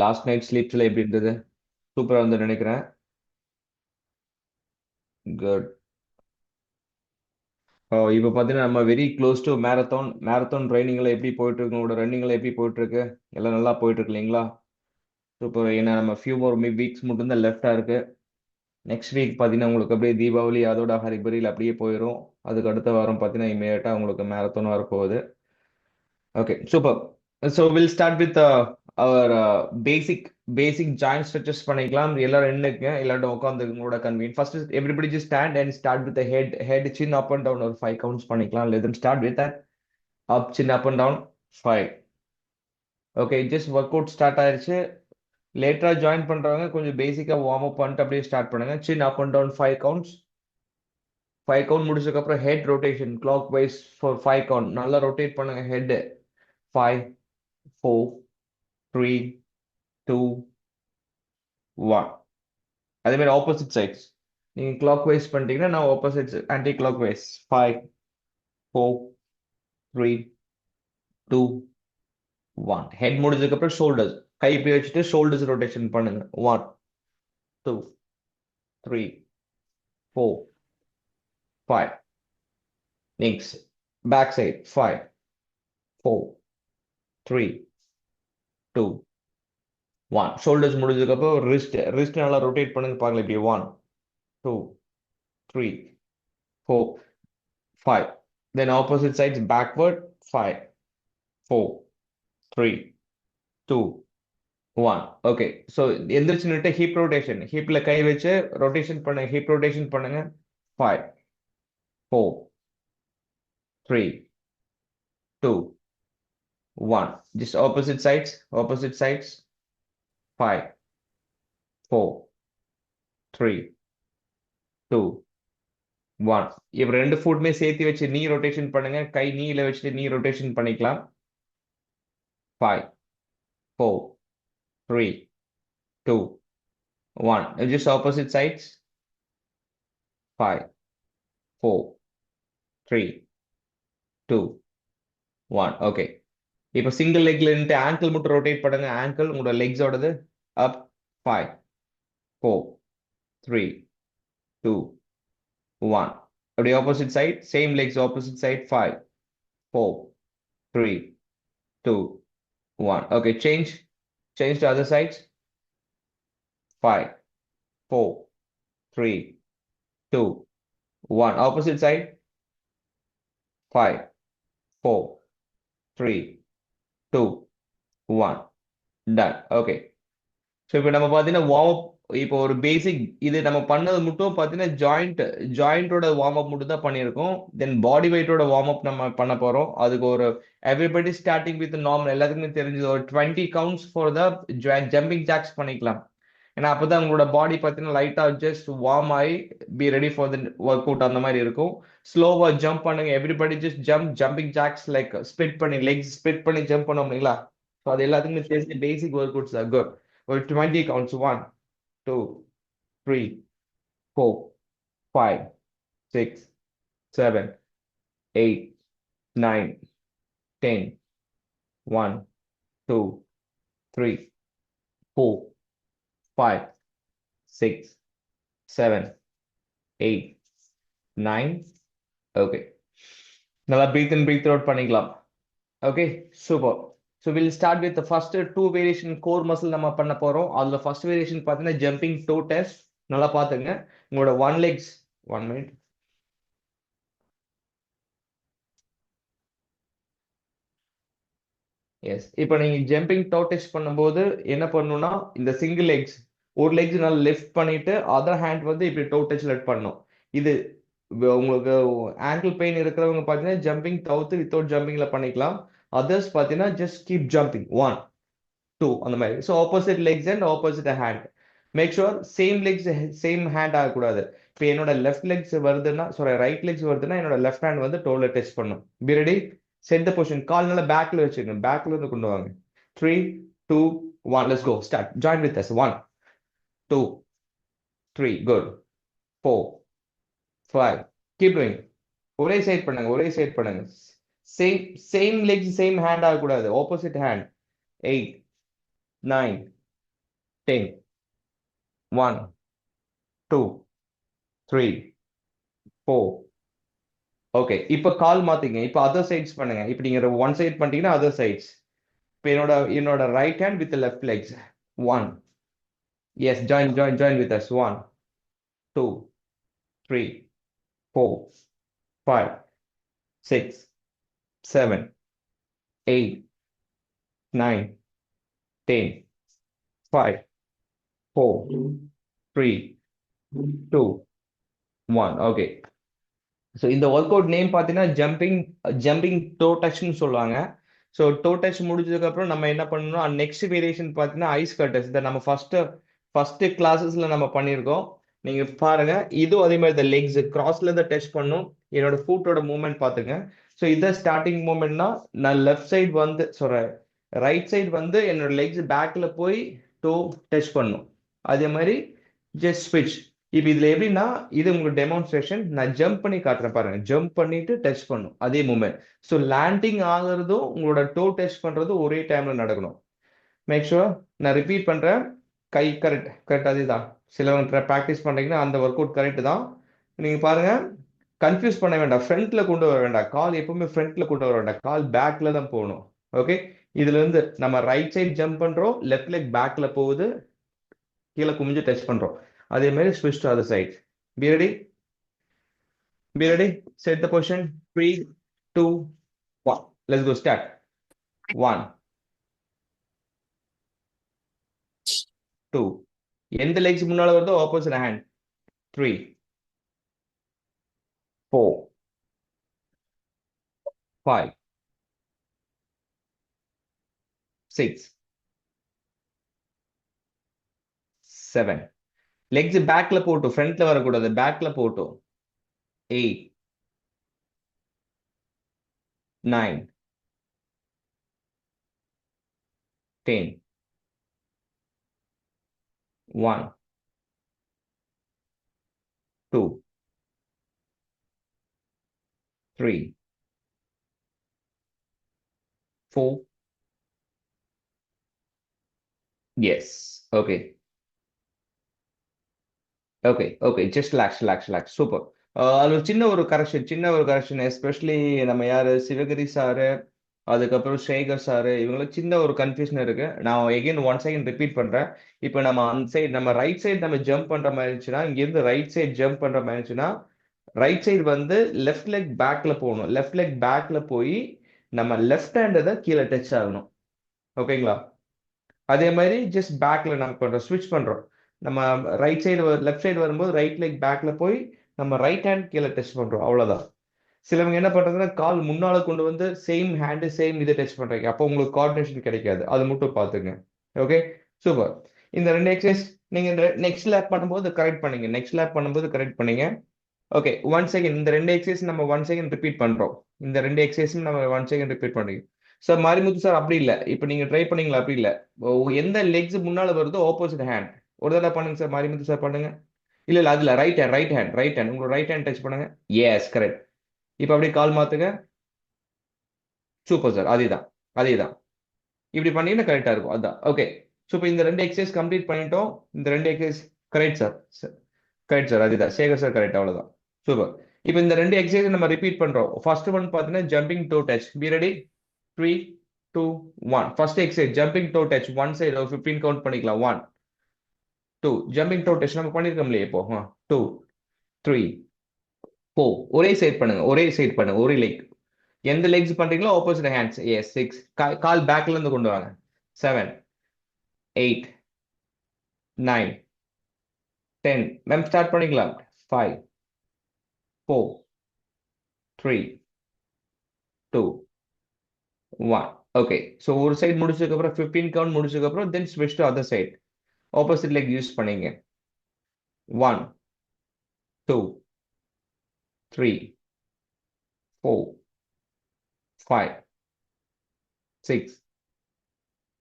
Last night ஸ்லீப்ஸ்ல எப்படி இருந்தது? சூப்பரா வந்து நினைக்கிறேன். குட். இப்போ பார்த்தீங்கன்னா நம்ம very close to marathon. Marathon ட்ரைனிங்ல எப்படி போயிட்டு இருக்கு? உங்களோட ரன்னிங்ல எப்படி போயிட்டு இருக்கு? எல்லாம் நல்லா போயிட்டு இருக்கு இல்லைங்களா? சூப்பர். ஏன்னா நம்ம ஃபியூ மோர் வீக்ஸ் மட்டும் தான் லெஃப்டா இருக்கு. நெக்ஸ்ட் வீக் பார்த்தீங்கன்னா உங்களுக்கு அப்படியே தீபாவளி அதோட ஹரிபரியில் அப்படியே போயிடும். அதுக்கு அடுத்த வாரம் பார்த்தீங்கன்னா இமீடியட்டா உங்களுக்கு மேரத்தான் வரப்போகுது. Okay, super. So we'll start with our basic joint stretches பண்ணிக்கலாம். எல்லாரும் எண்ணுங்க, எல்லாரும் உட்கார்ந்து உங்களோட கன்வீன். First is everybody just stand and start with the head chin up and down ஒரு 5 counts பண்ணிக்கலாம். Let them start with that. Up chin up and down 5. Okay, just work out start ஆயிருச்சு. லேட்டரா join பண்றவங்க கொஞ்சம் பேசிக்கா warm up பண்ணிட்டு அப்படியே start பண்ணுங்க. Chin up and down 5 counts. 5 count முடிச்சதுக்கு அப்புறம் head rotation clockwise for 5 count நல்லா ரொட்டேட் பண்ணுங்க ஹெட். 5 4 3 2 1. அதே மாதிரி ஆப்போசிட் சைட்ஸ் நீங்க கிளாக் வைஸ் பண்ணிட்டீங்கன்னா நான் opposite anticlockwise 5 4 3 2 1. Head முடிஞ்சதுக்கு அப்புறம் ஷோல்டர்ஸ் கை இப்படி வச்சுட்டு ஷோல்டர்ஸ் ரொட்டேஷன் பண்ணுங்க. 1 2 3 4 5. Next back side 5 4 3 2 1. ஷோல்டர்ஸ் முடிஞ்சதுக்கு அப்புறம் ரிஸ்ட் நல்லா ரொட்டேட் பண்ணுங்க பாருங்க இப்படி 1 2 3 4 5. Then opposite sides backward 5 4 3 2 1. Okay. So எந்திரிச்சு நின்னுட்டு ஹிப் ரொட்டேஷன் ஹிப்ல கை வச்சு ரொட்டேஷன் பண்ணுங்க. ஹிப் ரொட்டேஷன் பண்ணுங்க. 5 4 3 2 1. Just opposite sides 5 4 3 2 1. இப்ப ரெண்டு ஃபுட்மே சேர்த்து வச்சு நீ ரொட்டேஷன் பண்ணுங்க. கை நீல வச்சுட்டு நீ ரொட்டேஷன் பண்ணிக்கலாம். 5 4 3 2 1. Just opposite sides 5 4 3 2 1. ஓகே. இப்போ சிங்கிள் லெக்ல நின்று ஆங்கிள் மட்டும் ரொட்டேட் பண்ணுங்க. ஆங்கிள் உங்களோட லெக்ஸோடது அப் 5 4 3 2 1. அப்படியே opposite side same legs opposite side 5 4 3 2 1. Okay. Change to other sides 5 4 3 2 1. Opposite side 5 4 3 2 1. Done. Okay. So இப்போ நம்ம பார்த்தீங்கன்னா வார்ம் அப் இப்போ ஒரு பேசிக் இது நம்ம பண்ணது மட்டும் பார்த்தீங்கன்னா ஜாயிண்டோட வார்ம் அப் மட்டும் தான் பண்ணியிருக்கோம். தென் பாடி வெயிட்டோட வார்ம் அப் நம்ம பண்ண போறோம். அதுக்கு ஒரு எவ்ரிபடி ஸ்டார்டிங் வித் நார்மல் எல்லாத்துக்குமே தெரிஞ்சது ஒரு 20 counts for the jumping jacks பண்ணிக்கலாம். ஏன்னா அப்பதான் உங்களோட பாடி பார்த்தீங்கன்னா லைட்டா ஜஸ்ட் வார்ம் ஆகி be ready for the workout அந்த மாதிரி இருக்கும். ஸ்லோவா ஜம்ப் பண்ணுங்க. Everybody just jumping jacks like split பண்ணி லெக்ஸ் ஸ்பிட் பண்ணி ஜம்ப் பண்ணோம் இல்லைங்களா? ஸோ அது எல்லாத்துக்குமே தெரிஞ்ச பேசிக் ஒர்க் அவுட்ஸ் தான். குட். ஒரு 20 counts 1 2 3 4 5 6 7 8 9 10 1 2 3 4 5 6 7 8 9. ஓகே. நல்லா பிரீத் இன் பிரீத் அவுட் பண்ணிக்கலாம். Okay, super. So will start with first two variation core muscle நம்ம பண்ண போறோம். அதுல ஃபர்ஸ்ட் வேரியேஷன் பார்த்தீங்கன்னா ஜம்பிங் டோ டெஸ்ட். நல்லா பார்த்துங்க. உங்களோட ஒன் லெக்ஸ் 1 மினிட். எஸ். இப்போ நீங்க ஜம்பிங் டோ டெஸ்ட் பண்ணும்போது என்ன பண்ணணும்னா இந்த சிங்கிள் லெக்ஸ் ஒரு லெக்ஸ் நல்லா லெஃப்ட் பண்ணிட்டு அதர் ஹேண்ட் வந்து இப்படி டோ டச் லெட் பண்ணணும். இது உங்களுக்கு ஆங்கிள் பெயின் இருக்கிறவங்க பார்த்தீங்கன்னா ஜம்பிங் தவிர்த்து வித்தவுட் ஜம்பிங்ல பண்ணிக்கலாம். அதர்ஸ் பார்த்தீங்கன்னா ஜஸ்ட் கீப் ஜம்பிங் 1 2 அந்த மாதிரி. So opposite legs and opposite hand. Make sure same legs same hand ஆகக்கூடாது. இப்போ என்னோட லெஃப்ட் லெக்ஸ் வருதுன்னா சாரி ரைட் லெக்ஸ் வருதுன்னா என்னோட லெஃப்ட் ஹேண்ட் வந்து டோல டச் பண்ணும். Be ready. Set the position. கால் நல்லா பேக்ல வச்சுக்கோங்க. பேக்ல இருந்து கொண்டு வாங்க. 3 2 1. Let's go. Start. Join with us. 1 2 3. Good. 4 5. Keep doing. ஒரே சைட் பண்ணுங்க. ஒரே சைட் பண்ணுங்க. Same same legs same hand ஆகக்கூடாது. Opposite hand. 8 9 10. 1, 2, 3, 4. ஓகே, இப்போ கால் மாத்திங்க. இப்போ அதர் சைட்ஸ் பண்ணுங்க. இப்போ நீங்க ஒன் சைட் பண்ணிட்டீங்கன்னா அதர் சைட்ஸ். இப்போ என்னோட right hand with left legs. 1. Yes, join with us. 1, 2, 3, 4, 5, 6, 7, 8, 9, 10, 5, 4, 3, 2, 1. Okay. So இந்த ஒர்க் அவுட் நேம் பார்த்தீங்கன்னா ஜம்பிங் டோ டச்னு சொல்லுவாங்க. ஸோ டோ டச் முடிஞ்சதுக்கப்புறம் நம்ம என்ன பண்ணணும், நெக்ஸ்ட் வேரியேஷன் பார்த்தீங்கன்னா ஐஸ் கட்டர்ஸ். இதை நம்ம ஃபர்ஸ்ட் கிளாஸஸ்ல நம்ம பண்ணியிருக்கோம். நீங்க பாருங்க, இதுவும் அதே மாதிரி இந்த லெக்ஸ் கிராஸ்ல இருந்து டச் பண்ணும். என்னோட ஃபுட்டோட மூவ்மெண்ட் பார்த்துங்க. ஸோ இதை ஸ்டார்டிங் மூவ்மெண்ட்னா நான் லெஃப்ட் சைடு வந்து சொல்றேன், ரைட் சைடு வந்து என்னோட லெக்ஸ் பேக்ல போய் டோ டச் பண்ணும். அதே மாதிரி ஜஸ்ட் ஸ்விட்ச். இப்போ இதுல எப்படின்னா, இது உங்களுக்கு டெமான்ஸ்ட்ரேஷன். நான் ஜம்ப் பண்ணி காட்டுறேன் பாருங்க. ஜம்ப் பண்ணிட்டு டச் பண்ணும் அதே மூமெண்ட். ஸோ லேண்டிங் ஆகுறதும் உங்களோட டோ டச் பண்றதும் ஒரே டைம்ல நடக்கணும். Make sure. நான் ரிப்பீட் பண்றேன். கை கரெக்ட் அதேதான். சிலவங்க ப்ராக்டிஸ் பண்றீங்கன்னா அந்த ஒர்க் அவுட் கரெக்ட் தான். நீங்க பாருங்க, கன்ஃபியூஸ் பண்ண வேண்டாம். ஃப்ரண்ட்ல கொண்டு வர வேண்டாம். கால் எப்பவுமே ஃப்ரண்ட்ல கொண்டு வர வேண்டாம். கால் பேக்ல தான் போகணும். ஓகே. இதுல இருந்து நம்ம ரைட் சைடு ஜம்ப் பண்றோம், லெஃப்ட் லெக் பேக்ல போகுது, கீழே குமிஞ்சு டச் பண்றோம். அதே மாதிரி ஸ்விட்ச் to other side. Be ready? Be ready? Set the position. 3, 2, 1. Let's go. Start. 1, 2. எந்த லெக்ஸ் முன்னால வருதோ ஆப்போசிட் ஹேண்ட். 3, 4, 5, 6, 7. லெக்ஸ் பேக்ல போட்டும், ஃப்ரண்ட்ல வரக்கூடாது. பேக்ல போட்டும். 8, 9, 10, 1, 2, 3, 4. Yes. Okay. Okay okay, just relax super. அது ஒரு சின்ன ஒரு கரெக்ஷன் எஸ்பெஷலி நம்ம யாரு சிவகிரி சாரு, அதுக்கப்புறம் சேகர் சாரு, இவங்களுக்கு சின்ன ஒரு கன்ஃபியூஷன் இருக்கு. நான் எகைன் 1 செகண்ட் ரிப்பீட் பண்றேன். இப்போ நம்ம அந்த சைடு, நம்ம ரைட் சைடு நம்ம ஜம்ப் பண்ற மாதிரி இருந்துச்சுன்னா, இங்க இருந்து ரைட் சைடு ஜம்ப் பண்ற மாதிரி இருந்துச்சுன்னா, ரைட் சைடு வந்து லெஃப்ட் லெக் பேக்ல போகணும். லெஃப்ட் லெக் பேக்ல போய் நம்ம லெஃப்ட் ஹேண்ட் தான் கீழே டச் ஆகணும். ஓகேங்களா? அதே மாதிரி ஜஸ்ட் பேக்ல நம்ம பண்றோம், ஸ்விட்ச் பண்றோம். நம்ம ரைட் சைடு லெஃப்ட் சைடு வரும்போது ரைட் லெக் பேக்ல போய் நம்ம ரைட் ஹேண்ட் கீழே டச் பண்றோம். அவ்வளவுதான். சிலவங்க என்ன பண்றாங்கன்னா, கால் முன்னால கொண்டு வந்து சேம் ஹேண்டு சேம் இதை டச் பண்றீங்க. அப்போ உங்களுக்கு கோஆர்டினேஷன் கிடைக்காது. அது மட்டும் பாத்துங்க. Okay, super. இந்த 2 எக்ஸசைஸ் நீங்க நெக்ஸ்ட் லேப் பண்ணும்போது கரெக்ட் பண்ணீங்க. Okay, 1 second. இந்த 2 எக்ஸசைஸ் நம்ம 1 செகண்ட் ரிப்பீட் பண்றோம். இந்த 2 எக்ஸசைஸும் நம்ம 1 செகண்ட் ரிப்பீட் பண்ணீங்க. சார் மாரிமுத்து சார் அப்படி இல்லை. இப்போ நீங்க ட்ரை பண்ணீங்களா? அப்படி இல்லை. எந்த லெக்ஸ் முன்னால வருதோ ஆப்போசிட் ஹேண்ட் ஒரு தடவை பண்ணுங்க சார். மாரிமுத்து சார் பண்ணுங்க. இல்ல இல்ல, அதுல ரைட் ஹேண்ட் உங்களோட ரைட் ஹேண்ட் டச் பண்ணுங்க. Yes, correct. இப்போ அப்படியே கால் மாத்துங்க. Super sir. அதேதான். இப்படி பண்ணீங்கன்னா கரெக்டா இருக்கும். அதான் ஓகே. ஸோ இப்போ இந்த 2 எக்ஸசைஸ் கம்ப்ளீட் பண்ணிட்டோம். இந்த 2 exercise correct sir. Correct sir. அதுதான் சேகர் சார், கரெக்ட். அவ்வளவுதான். சூப்பர். இப்போ இந்த 2 எக்ஸசைஸ் நம்ம ரிப்பீட் பண்றோம். ஃபர்ஸ்ட் ஒன் பார்த்தீங்கன்னா jumping to touch. B ready? 3, 2, 1. First exercise jumping to touch. One side 15 count பண்ணிக்கலாம். 1, 2. ஜம்பிங் டோ டச் நம்ம பண்ணிருக்கோம் இல்லையா இப்போ. 2, 3, 4. ஒரே சைடு பண்ணுங்க. ஒரே லெக். எந்த லெக்ஸ் பண்றீங்களோ ஆப்போசிட் ஹேண்ட்ஸ். எஸ். 6. கால் பேக்ல இருந்து கொண்டு வாங்க. 7, 8, 9, 10. மேம் ஸ்டார்ட் பண்ணிக்கலாம். 5, 4, 3, 2, 1. ஓகே. ஸோ ஒரு சைடு முடிச்சதுக்கு அப்புறம் 15 கவுண்ட் முடிச்சதுக்கு அப்புறம் தென் ஸ்விட்ச் to other side. Opposite leg use பண்ணீங்க. 1, 2, 3, 4, 5, 6,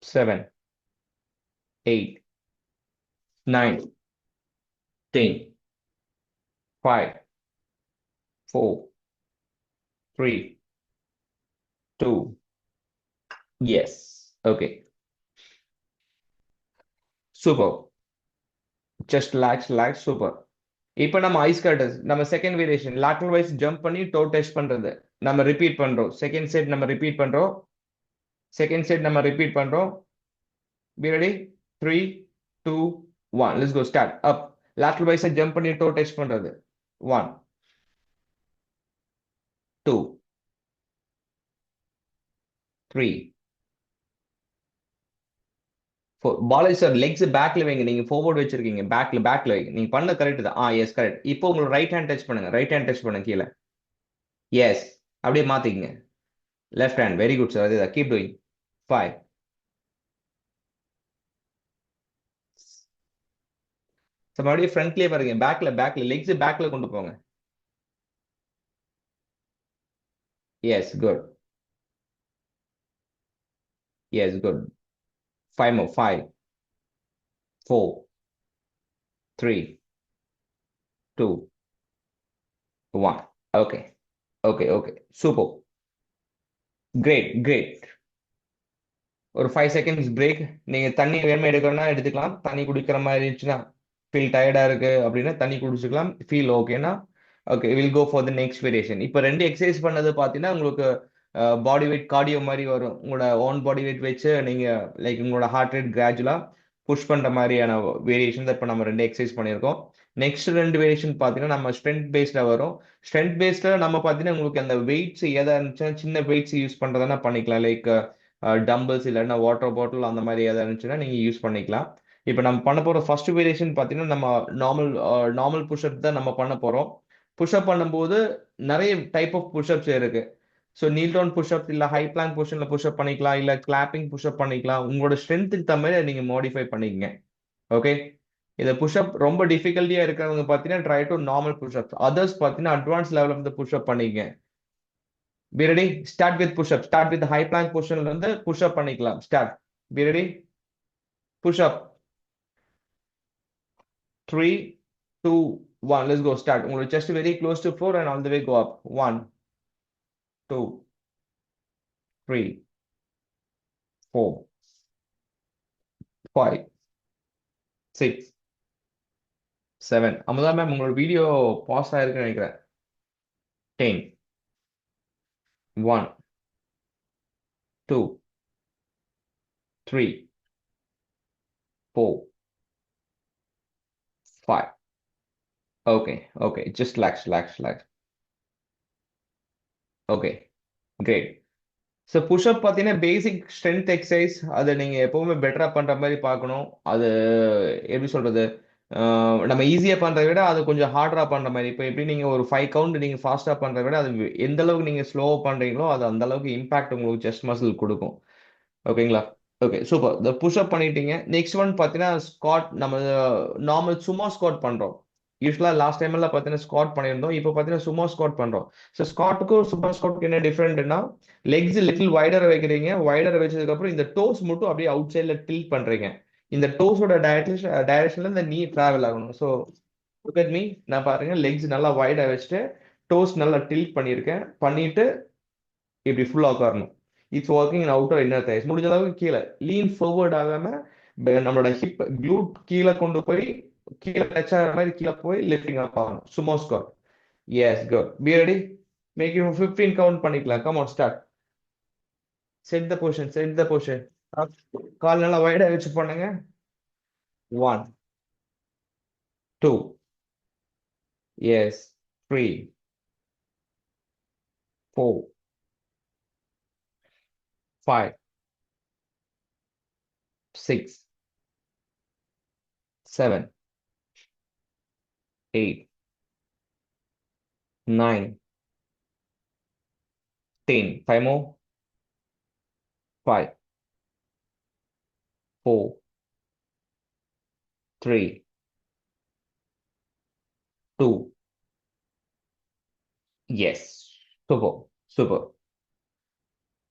7, 8, 9, 10, 5, 4, 3, 2. Yes. Okay, super. Just relax, super. இப்போ நம்ம ஐஸ் கட்டர்ஸ், நம்ம second variation lateral wise jump பண்ணி டோ டெஸ்ட் பண்றது. நம்ம ரிப்பீட் பண்றோம். செகண்ட் செட் நம்ம ரிப்பீட் பண்றோம். Be ready? 3, 2, 1. Let's go. Start. Up. Lateral bicep jump பண்ணி toe touch பண்றது. 1, 2, 3, 4. பாலாஜி சார் லெக்ஸ் பேக்ல வைங்க. நீங்க forward வச்சிருக்கீங்க. பேக்ல வைங்க. நீங்க பண்ண கரெக்ட் தான். Yes correct. இப்போ உங்களோட ரைட் ஹேண்ட் டச் பண்ணுங்க. கீழே. எஸ். அப்படியே மாத்திக்கங்க. Left hand. Very good sir. அதேதான். Keep doing. 5. மறுபடியும் ஃப்ரண்ட்லயே பாருங்க. பேக்ல லெக்ஸ் பேக்ல கொண்டு போங்க. Yes good. Yes good. 5 more. 5, 4, 3, 2, 1. Okay. Super. Great. ஒரு 5 செகண்ட்ஸ் பிரேக். நீங்க தண்ணி வேணுமா எடுக்கணும்னா எடுத்துக்கலாம். தண்ணி குடிக்கிற மாதிரி இருந்துச்சுன்னா, ஃபீல் டயர்டா இருக்கு அப்படின்னா தண்ணி குடிச்சுக்கலாம். ஃபீல் ஓகேனா okay, will go for the next variation. இப்போ 2 எக்ஸசைஸ் பண்ணது பார்த்தீங்கன்னா உங்களுக்கு பாடி வெயிட் கார்டியோ மாதிரி வரும். உங்களோட ஓன் பாடி வெயிட் வச்சு நீங்க லைக் உங்களோட ஹார்ட் ரேட் கிராஜுவலா புஷ் பண்ற மாதிரியான வேரியேஷன் தான் இப்போ நம்ம 2 எக்ஸசைஸ் பண்ணியிருக்கோம். நெக்ஸ்ட் 2 வேரியேஷன் பார்த்தீங்கன்னா நம்ம ஸ்ட்ரென்த் பேஸ்டா வரும். ஸ்ட்ரென்த் பேஸ்ட்ல நம்ம பார்த்தீங்கன்னா உங்களுக்கு அந்த வெயிட்ஸ் எதா இருந்துச்சுன்னா சின்ன வெயிட்ஸ் யூஸ் பண்றதுனா பண்ணிக்கலாம். லைக் டம்பிள்ஸ் இல்லைன்னா வாட்டர் பாட்டில் அந்த மாதிரி எதாவது இருந்துச்சுன்னா நீங்க யூஸ் பண்ணிக்கலாம். இப்போ நம்ம பண்ண போற ஃபர்ஸ்ட் வேரியேஷன் பார்த்தீங்கன்னா நம்ம நார்மல் புஷ்அப் தான் நம்ம பண்ண போறோம். புஷ்அப் பண்ணும்போது நிறைய டைப் ஆஃப் புஷ்அப்ஸ் இருக்கு. ஸோ நீல் டவுன் புஷ்அப் இல்ல ஹை பிளாங்க் பொசிஷன்ல புஷ்அப் பண்ணிக்கலாம், இல்ல கிளாப்பிங் புஷ்அப் பண்ணிக்கலாம். உங்களோட ஸ்ட்ரென்த்துக்கு தகுந்த மாதிரி நீங்க மாடிஃபை பண்ணிக்கங்க. ஓகே. இந்த புஷ்அப் ரொம்ப டிஃபிகல்ட்டியா இருக்கிறவங்க பார்த்தீங்கன்னா try to normal push up. Others பார்த்தீங்கன்னா advance level of the push up பண்ணிக்கங்க. Be ready? Start with push up. Start with the high plank position வந்து push up பண்ணிக்கலாம். Start. Be ready? Push up. 3, 2, 1. Let's go. Start. உங்களோட chest very close to floor and all the way go up. 1, 2, 3, 4, 5, 6, 7. Amudha ma'am உங்களோட video pass ஆயிருக்குன்னு நினைக்கிறேன். 10, 1, 2, 3, 4, 5. Okay. Just relax. Okay. Great. So pushup பார்த்தீங்கன்னா basic strength exercise. அதை நீங்கள் எப்பவுமே பெட்டராக பண்ணுற மாதிரி பார்க்கணும். அது எப்படி சொல்றது, நம்ம ஈஸியாக பண்ணுறத விட அது கொஞ்சம் ஹார்டராக பண்ணுற மாதிரி. இப்போ எப்படி நீங்கள் ஒரு 5 கவுண்ட் நீங்கள் ஃபாஸ்ட்டாக பண்ணுறத விட அது எந்த அளவுக்கு நீங்கள் ஸ்லோவாக பண்ணுறீங்களோ அது அந்த அளவுக்கு இம்பாக்ட் உங்களுக்கு செஸ்ட் மசில் கொடுக்கும். ஓகேங்களா? Okay super. இந்த புஷ்அப் பண்ணிட்டீங்க. நெக்ஸ்ட் ஒன் பார்த்தீங்கன்னா ஸ்குவாட். நம்ம நார்மல் சும்மா ஸ்குவாட் பண்ணுறோம். யூஸ்வலா லாஸ்ட் டைம் எல்லாம் பார்த்தீங்கன்னா ஸ்குவாட் பண்ணியிருந்தோம். இப்போ பார்த்தீங்கன்னா சும்மா ஸ்குவாட் பண்றோம். ஸோ ஸ்குவாட்டுக்கும் சூப்பர் ஸ்குவாட்டுக்கு என்ன டிஃபரெண்ட்னா, லெக்ஸ் லிட்டில் வைடர் வைக்கிறீங்க. வைடர் வச்சதுக்கு அப்புறம் இந்த டோஸ் மட்டும் அப்படியே அவுட் சைட்ல டில்ட் பண்றீங்க. இந்த டோஸோட டைரக்ஷன்ல இந்த நீ டிராவல் ஆகணும். So look at me. நான் பாருங்க லெக்ஸ் நல்லா வைடா வச்சுட்டு டோஸ் நல்லா டில்ட் பண்ணியிருக்கேன். பண்ணிட்டு இப்படி ஃபுல்லா உட்காரணும். It's working in outer inner thighs. முடிஞ்ச அளவுக்கு கீழே லீன் ஃபார்வர்ட் ஆகாம நம்மளோட ஹிப் க்ளூட் கீழே கொண்டு போய் கீழே டச் ஆகிற மாதிரி கீழே போய் லிஃப்டிங் அப் ஆகணும். Sumo squat. Yes good. Be ready? Make you 15 count பண்ணிக்கலாம். Come on start. Set the position. கால் நல்லா வைடா வச்சு பண்ணுங்க. 1, 2, yes, 3, 4, 5, 6, 7, 8, 9, 10. 5 more. 5, 4, 3, 2. S. Super.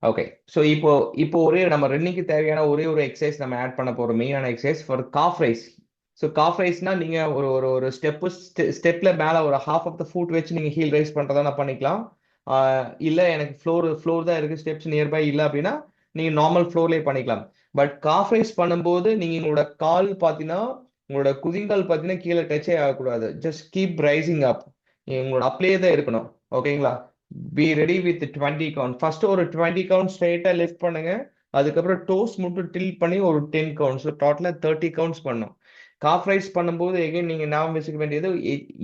Okay. So இப்போ நம்ம ரன்னிங்க்கு தேவையான ஒரே ஒரு எக்ஸசைஸ் நம்ம ஆட் பண்ண போறோம். மெயினான exercise for calf raise. So calf ரைஸ்னா நீங்க ஒரு ஸ்டெப்ல மேல ஒரு ஹாஃப் ஆஃப் த ஃபுட் வச்சு நீங்க ஹீல் ரைஸ் பண்றதா பண்ணிக்கலாம். இல்ல எனக்கு ஃப்ளோர் தான் இருக்கு, ஸ்டெப்ஸ் நியர்பை இல்ல அப்படின்னா நீங்க நார்மல் ஃப்ளோர்லயே பண்ணிக்கலாம். பட் காஃப் ரைஸ் பண்ணும்போது நீங்க உங்களோட கால் பாத்தீங்கன்னா உங்களோட குதிங்கால் பாத்தீங்கன்னா கீழே டச்சே ஆகக்கூடாது. Just keep rising up. உங்களோட அப்படியே தான் இருக்கணும். ஓகேங்களா? Be ready with 20 count. First ஒரு 20 கவுண்ட் ஸ்ட்ரைட்டா லிஃப்ட் பண்ணுங்க. அதுக்கப்புறம் டோஸ் மட்டும் டில் பண்ணி ஒரு 10 கவுண்ட்ஸ், டோட்டலா 30 கவுண்ட்ஸ் பண்ணும். காஃப் ரைஸ் பண்ணும்போது எகைன் நீங்க ஞாபகம் வச்சுக்க வேண்டியது,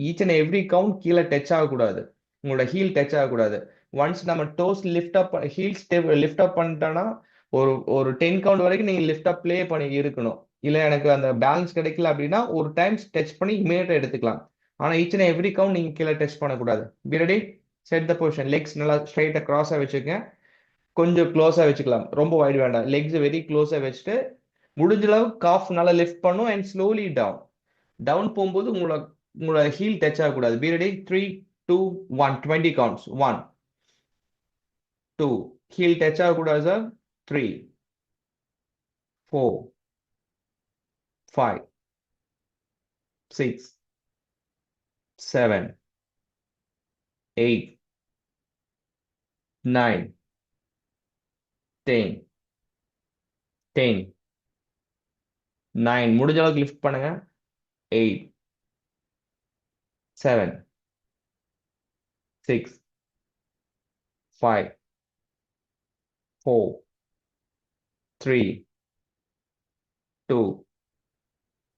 ஈச் அண்ட் எவ்ரி கவுண்ட் கீழே டச் ஆகக்கூடாது. உங்களோட ஹீல் டச் ஆகக்கூடாது. ஒன்ஸ் நம்ம toes lift up heel step lift up பண்ணிட்டோம்னா ஒரு ஒரு 10 கவுண்ட் வரைக்கும் நீங்க லிஃப்ட் அப்லயே பண்ணி இருக்கணும். இல்ல எனக்கு அந்த பேலன்ஸ் கிடைக்கல அப்படின்னா ஒரு டைம் டச் பண்ணி இமீடியட்டா எடுத்துக்கலாம். ஆனா ஈச் அண்ட் எவ்ரி கவுண்ட் நீங்க கீழே டச் பண்ணக்கூடாது. Be ready. Set the position. Legs நல்லா ஸ்ட்ரைட்டா கிராஸா வச்சுக்கங்க. கொஞ்சம் க்ளோஸா வச்சுக்கலாம். ரொம்ப வைட் வேண்டாம். லெக்ஸ் வெரி க்ளோஸா வச்சுட்டு முடிஞ்ச அளவு காஃப் நல்லா லிஃப்ட் பண்ணும் அண்ட் ஸ்லோலி டவுன். டவுன் போகும்போது உங்களோட உங்களோட ஹீல் டச் ஆகக்கூடாது. Be ready. 3, 2, 1. 20 counts. 1, 2. Heel touch ஆகக்கூடாது சார். 3, 4, 5, 6, 7, 8, 9, 10, 10, 9. முடிஞ்ச அளவுக்கு லிஃப்ட் பண்ணுங்க. 8, 7, 6, 5, 4, 3, 2,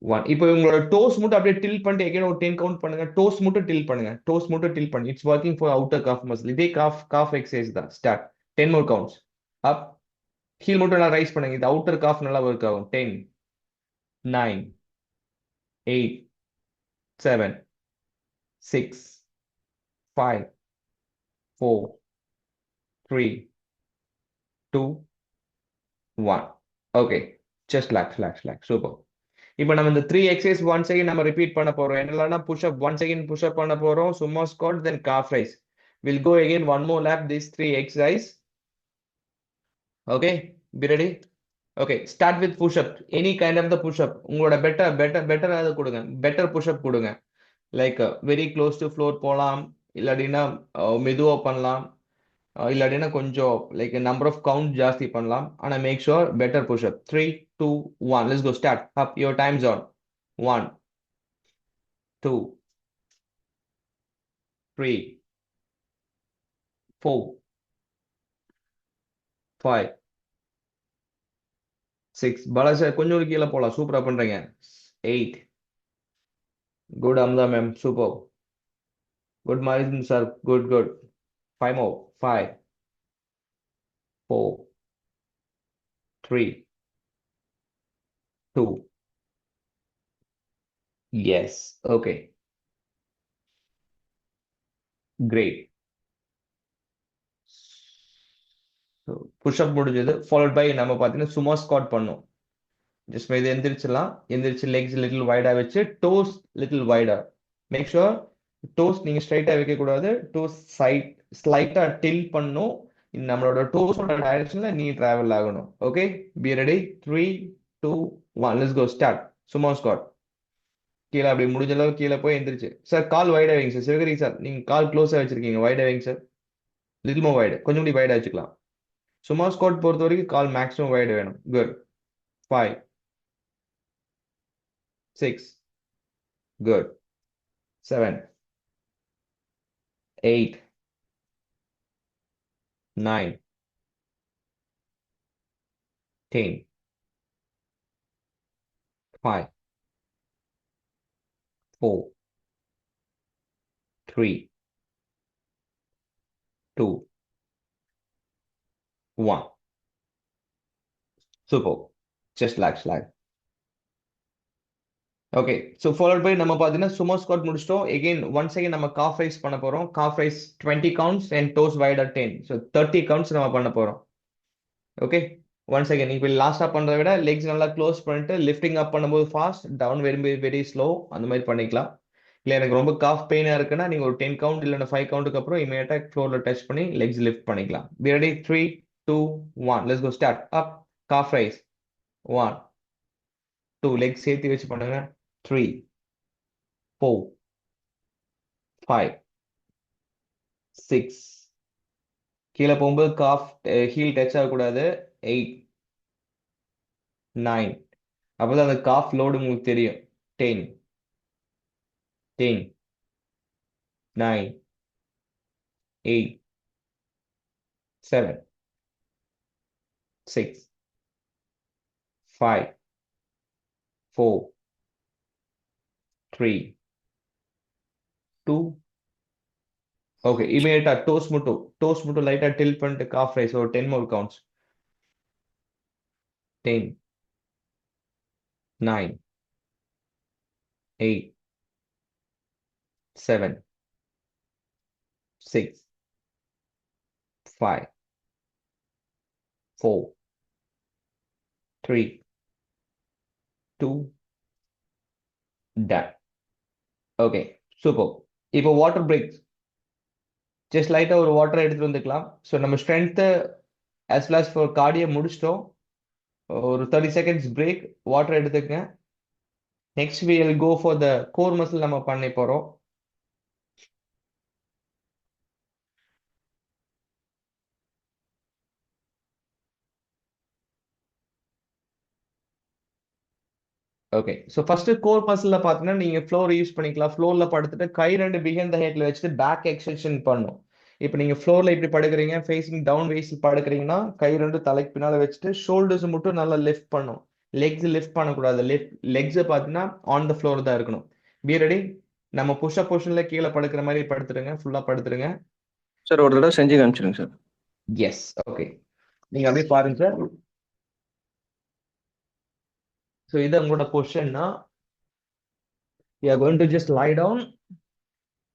1. இப்போ உங்களோட டோஸ் மட்டும் அப்படியே டில் பண்ணிட்டு எகைன் ஒரு 10 கவுண்ட் பண்ணுங்க. டோஸ் மட்டும் டில் பண்ணுங்க. டோஸ் மட்டும் டில் பண்ணி it's working for outer cough muscle. இதே காஃப் காஃப் எக்ஸசைஸ் தான். ஸ்டார்ட். 10 மோர் கவுண்ட்ஸ். அப். ஹீல் மட்டும் நல்லா ரைஸ் பண்ணுங்க. இது அவுட்டர் காஃப் நல்லா ஒர்க் ஆகும். 10, 9, 8, 7, 6, 5, 4, 3, 2, 1. Okay. Just relax, relax, relax. Super. இப்போ நம்ம இந்த 3 எக்ஸசைஸ் ஒன் செகண்ட் நம்ம ரிப்பீட் பண்ண போறோம். என்னெல்லாம் push up 1 second push up பண்ண போறோம். சும்மா squat then calf raise. Will go again one more lap these 3 exercise. Okay, be ready. Okay, start with push up. Any kind of the push up. உங்களோட better அது கொடுங்க. Better push அப் கொடுங்க. Like very close to floor போகலாம். இல்லாட்டினா மெதுவா பண்ணலாம். இல்லாட்டினா கொஞ்சம் லைக் நம்பர் ஆஃப் கவுண்ட் ஜாஸ்தி பண்ணலாம். ஆனா make sure better push up. 3, 2, 1. Let's go. Start. Up. Your times on. 1, 2, 3, 4, 5, 6. Balaji கொஞ்சம் கீழே போலாம். சூப்பரா பண்றீங்க. 8. Good Amudha ma'am. Super. Good morning sir. Good good. 5 more. 5, 4, 3, 2. Yes. Okay. Great. Push up முடிஞ்சது. ஃபாலோட் பை நம்ம பார்த்தீங்கன்னா சும்மா ஸ்குவாட் பண்ணோம். ஜஸ்ட் இது எந்திரிச்சிடலாம். எந்திரிச்சு லெக்ஸ் லிட்டில் வைடா வச்சு டோஸ் லிட்டில் வைடா. மேக் ஷுர் டோஸ் நீங்க ஸ்ட்ரைட்டா வைக்க கூடாது. டோஸ் சைட் ஸ்லைட்டா டில் பண்ணும். நம்மளோட டோஸோட டைரக்ஷன்ல நீ டிராவல் ஆகணும். Okay. Be ready. 3, 2, 1. Let's go. Start. சும்மா ஸ்குவாட். கீழே அப்படி முடிஞ்ச அளவு கீழே போய் எந்திரிச்சு சார் கால் வைடா வைங்க சார். சிவகிரி சார் நீங்க கால் க்ளோஸா வச்சிருக்கீங்க. வைடா வைங்க சார். லிட்டில் மோ வைடு. கொஞ்சம் கூட வைடா வச்சுக்கலாம். சும்மா ஸ்குவாட் பொறுத்த வரைக்கும் கால் மேக்ஸிமம் வைடு வேணும். Good. 5, 6. Good. 7, 8, 9, 10, 5, 4, 3, 2, 1. Super. Just relax, relax. Okay. So followed by நம்ம பார்த்தீங்கன்னா சும்மா ஸ்குவாட் முடிச்சிட்டோம். எகைன் ஒன்ஸ் அகைன் நம்ம காஃப் ரைஸ் பண்ண போறோம். Calf raise 20 counts and toes வைடா 10. ஸோ 30 கவுண்ட்ஸ் நம்ம பண்ண போறோம். ஓகே. ஒன்ஸ் அகைன் இப்போ லாஸ்டா பண்றதை விட லெக்ஸ் நல்லா க்ளோஸ் பண்ணிட்டு லிஃப்டிங் அப் பண்ணும்போது fast, down very very slow. அந்த மாதிரி பண்ணிக்கலாம். இல்லை எனக்கு ரொம்ப காஃப் பெயினா இருக்குன்னா நீங்க ஒரு 10 கவுண்ட் இல்லைன்னா 5 கவுண்ட்டுக்கு அப்புறம் இமீடியட்டா ஃப்ளோர்ல டச் பண்ணி லெக்ஸ் லிஃப்ட் பண்ணிக்கலாம். Be ready. 3, 2, 1. Let's go. Start. Up. Calf raise. 1, 2. Legs சேர்த்து வச்சு பண்ணுங்க. 3, 4, 5, 6. கீழே போகும்போது காஃப் ஹீல் டச் ஆகக்கூடாது. 8, 9. அப்பதான் அந்த காஃப் லோடு உங்களுக்கு தெரியும். 10, 10, 9, 8, 7, 6, 5, 4, 3, 2. ஓகே, இமீடியட்டா டோஸ் மட்டும் லைட்டா டில் பண்ணிட்டு காஃப் ரைஸ் ஒரு 10 more counts. 10, 9, 8, 7, 6, 5, 4, 3, 2. Done. Okay, super. இப்போ வாட்டர் பிரேக். ஜஸ்ட் லைட்டா ஒரு வாட்டர் எடுத்துட்டு வந்துக்கலாம். ஸோ நம்ம strength as well as for cardio முடிச்சிட்டோம். ஒரு 30 seconds பிரேக், வாட்டர் எடுத்துக்கங்க. Next we will go for the core muscle நம்ம பண்ண போறோம். ஓகே, ஸோ ஃபர்ஸ்ட் கோர் மசில்ல பார்த்தீங்கன்னா நீங்க ஃப்ளோர் யூஸ் பண்ணிக்கலாம். ஃப்ளோர்ல படுத்துட்டு கை ரெண்டு பிஹைண்ட் த ஹெட்ல வச்சுட்டு பேக் எக்ஸ்டென்ஷன் பண்ணும். இப்போ நீங்க ஃப்ளோர்ல இப்படி படுக்கிறீங்க, ஃபேசிங் டவுன் வேஸ்ட் படுக்கிறீங்கன்னா கை ரெண்டு தலைக்கு பின்னால வச்சுட்டு ஷோல்டர்ஸ் மட்டும் நல்லா லிஃப்ட் பண்ணும். லெக்ஸ் லிஃப்ட் பண்ணக்கூடாது. லெக்ஸ் பார்த்தீங்கன்னா ஆன் த ஃப்ளோர் தான் இருக்கணும். Be ready. நம்ம புஷ்அப் பொசிஷன்ல கீழே படுக்கிற மாதிரி படுத்துருங்க. ஃபுல்லா படுத்துருங்க. சார் ஒரு தடவை செஞ்சு காமிச்சிருங்க சார். S, okay. நீங்க அப்படியே பாருங்க சார். ஸோ இது உங்களோட பொசிஷன்னா you are going to just lie down.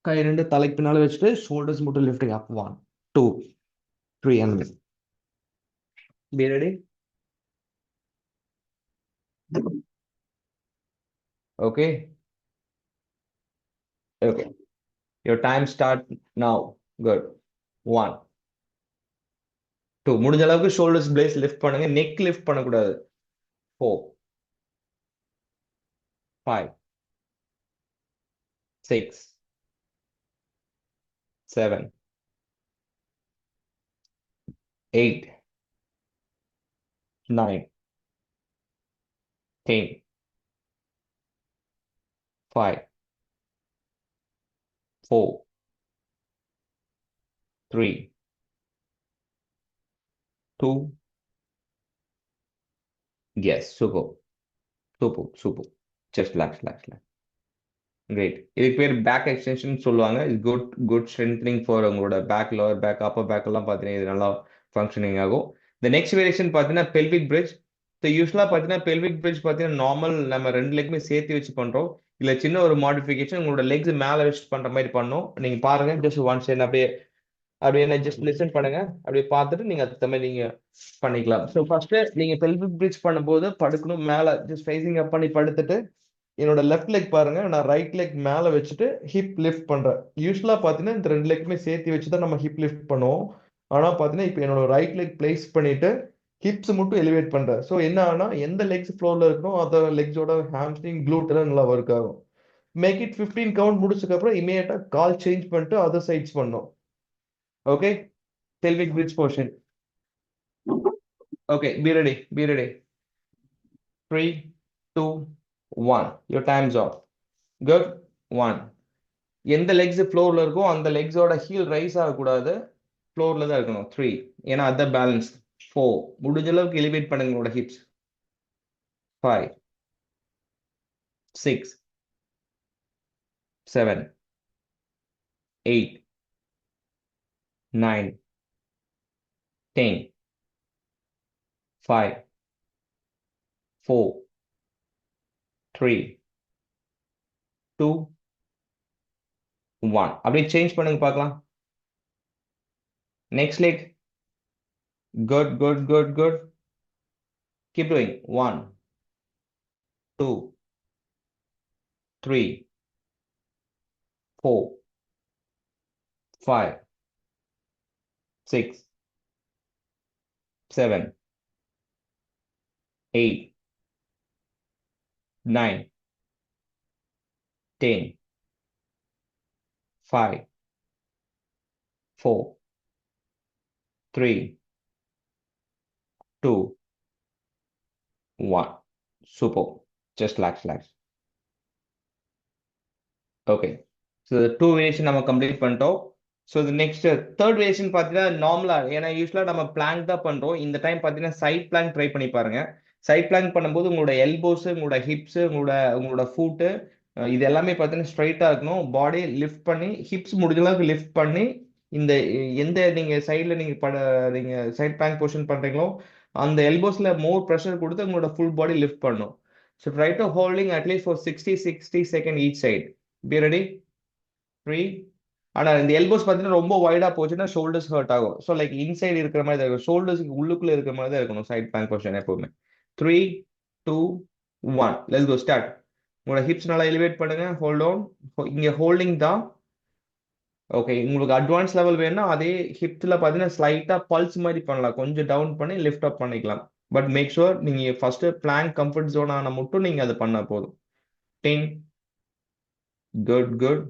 கை ரெண்டு தலைக்கு பின்னால வச்சுட்டு ஷோல்டர்ஸ் மட்டும் lifting up. 1, 2, 3 and be ready. Okay, okay, your time start now. Good. 1, 2. முடிஞ்ச அளவுக்கு ஷோல்டர்ஸ் பிளேஸ் லிஃப்ட் பண்ணுங்க. நெக் லிஃப்ட் பண்ணக்கூடாது. 4, 5, 6, 7, 8, 9, 10, 5, 4, 3, 2. Yes, super, super, super. Just relax, relax, relax. Great. இதுக்கு பேர் பேக் எக்ஸ்டென்ஷன் சொல்லுவாங்க. இது குட் ஸ்ட்ரென்த்னிங் ஃபார் உங்களோட back, lower back, upper back எல்லாம் பார்த்தீங்கன்னா இது நல்லா ஃபங்க்ஷனிங் ஆகும். இந்த நெக்ஸ்ட் வேரியேஷன் பார்த்தீங்கன்னா பெல்விக் பிரிட்ஜ். ஸோ யூஸ்வலாக பார்த்தீங்கன்னா பெல்விக் பிரிட்ஜ் பார்த்தீங்கன்னா நார்மல் நம்ம ரெண்டு லெக்குமே சேர்த்து வச்சு பண்ணுறோம். இல்லை சின்ன ஒரு மாடிஃபிகேஷன் உங்களோட லெக்ஸ் மேலே வச்சு பண்ணுற மாதிரி பண்ணோம். நீங்கள் பாருங்க, ஜஸ்ட் ஒன் சைடு அப்படியே அப்படியே ஜஸ்ட் லிசன் பண்ணுங்க. அப்படியே பார்த்துட்டு நீங்கள் அதுக்கு மாதிரி நீங்கள் பண்ணிக்கலாம். ஸோ ஃபர்ஸ்ட் நீங்கள் பெல்விக் பிரிட்ஜ் பண்ணும்போது படுக்கணும். மேலே ஜஸ்ட் ஃபேஸிங் அப் பண்ணி படுத்துட்டு என்னோட லெஃப்ட் லெக் பாருங்க, நான் ரைட் லெக் மேல வச்சுட்டு ஹிப் லிஃப்ட் பண்றேன். யூஸ்வலா பாத்தீங்கன்னா இந்த ரெண்டு லெக்குமே சேர்த்து வச்சு தான் நம்ம ஹிப் லிஃப்ட் பண்ணுவோம். ஆனா பாத்தீங்கன்னா இப்போ என்னோட ரைட் லெக் பிளேஸ் பண்ணிட்டு ஹிப்ஸ் மட்டும் எலிவேட் பண்றேன். ஸோ என்ன ஆகுனா எந்த லெக்ஸ் ஃப்ளோர்ல இருக்கணும் அந்த லெக்ஸோட ஹாம்ஸ்ட்ரிங் க்ளூட் எல்லாம் நல்லா ஒர்க் ஆகும். மேக் இட் 15 கவுண்ட் முடிச்சதுக்கு அப்புறம் இமீடியட்டா கால் சேஞ்ச் பண்ணிட்டு அதர் சைட்ஸ் பண்ணும். Okay, pelvic bridge portion. Okay, be ready. 3, 2, 1. Your time's off. Good. 1. எந்த லெக்ஸ் ஃப்ளோர்ல இருக்கோ அந்த லெக்ஸோட ஹீல் ரைஸ் ஆகக்கூடாது. ஃப்ளோர்ல தான் இருக்கணும். 3, ஏன்னா அதான் பேலன்ஸ். 4, முடிஞ்ச அளவுக்கு எலிவேட் பண்ணுங்க உங்களோட ஹிப்ஸ். 5, 6, 7, 8, 9, 10, 5, 4, 3, 2, 1. அப்படியே சேஞ்ச் பண்ணுங்க பார்க்கலாம். Next leg. Good good good good. Keep doing. 1, 2, 3, 4, 5, 6, 7, 8, 9, 10, 5, 4, 3, 2, 1. Super. Just relax. Okay. So two variation நம்ம கம்ப்ளீட் பண்ணிட்டோம். ஸோ இது நெக்ஸ்ட் தேர்ட் வேரியேஷன் பார்த்தீங்கன்னா நார்மலா, ஏன்னா யூஸ்வலாக நம்ம பிளாங்க் தான் பண்றோம். இந்த டைம் பார்த்தீங்கன்னா சைட் பிளாங்க் ட்ரை பண்ணி பாருங்க. சைட் பிளாங்க் பண்ணும்போது உங்களோட எல்போஸ், உங்களோட ஹிப்ஸ், உங்களோட ஃபூட்டு, இது எல்லாமே பார்த்தீங்கன்னா ஸ்ட்ரைட்டா இருக்கணும். பாடி லிஃப்ட் பண்ணி ஹிப்ஸ் முடிஞ்ச அளவுக்கு லிஃப்ட் பண்ணி இந்த எந்த நீங்க சைடில் நீங்க சைட் பிளாங்க் பொசிஷன் பண்றீங்களோ அந்த எல்போஸ்ல மோர் ப்ரெஷர் கொடுத்து உங்களோட ஃபுல் பாடி லிஃப்ட் பண்ணும். So try to holding at least for 60 second each side. Be ready. 3. ஆனா இந்த எல்போஸ் பார்த்தீங்கன்னா ரொம்ப வைடா போச்சுன்னா ஷோல்டர்ஸ் ஹர்ட் ஆகும். ஸோ லைக் இன்சைடு இருக்கிற மாதிரி தான் இருக்கும். ஷோல்டர்ஸ்க்கு உள்ளுக்குள்ள இருக்கிற மாதிரி தான் இருக்கணும் சைட் பிளாங்க் பொசிஷன் எப்பவுமே. 3, 2, 1. Let's go start. உங்களோட ஹிப்ஸ் நல்லா எலிவேட் பண்ணுங்க. Hold on. இங்க ஹோல்டிங் தான். ஓகே, உங்களுக்கு அட்வான்ஸ் லெவல் வேணும்னா அதே ஹிப்ல பார்த்தீங்கன்னா ஸ்லைட்டா பல்ஸ் மாதிரி பண்ணலாம். கொஞ்சம் டவுன் பண்ணி லிஃப்ட் அப் பண்ணிக்கலாம். பட் மேக் ஷுர் நீங்க ஃபர்ஸ்ட் பிளாங்க் கம்ஃபர்ட் ஜோன் ஆன மட்டும் நீங்க அதை பண்ணா போதும். 10. குட்.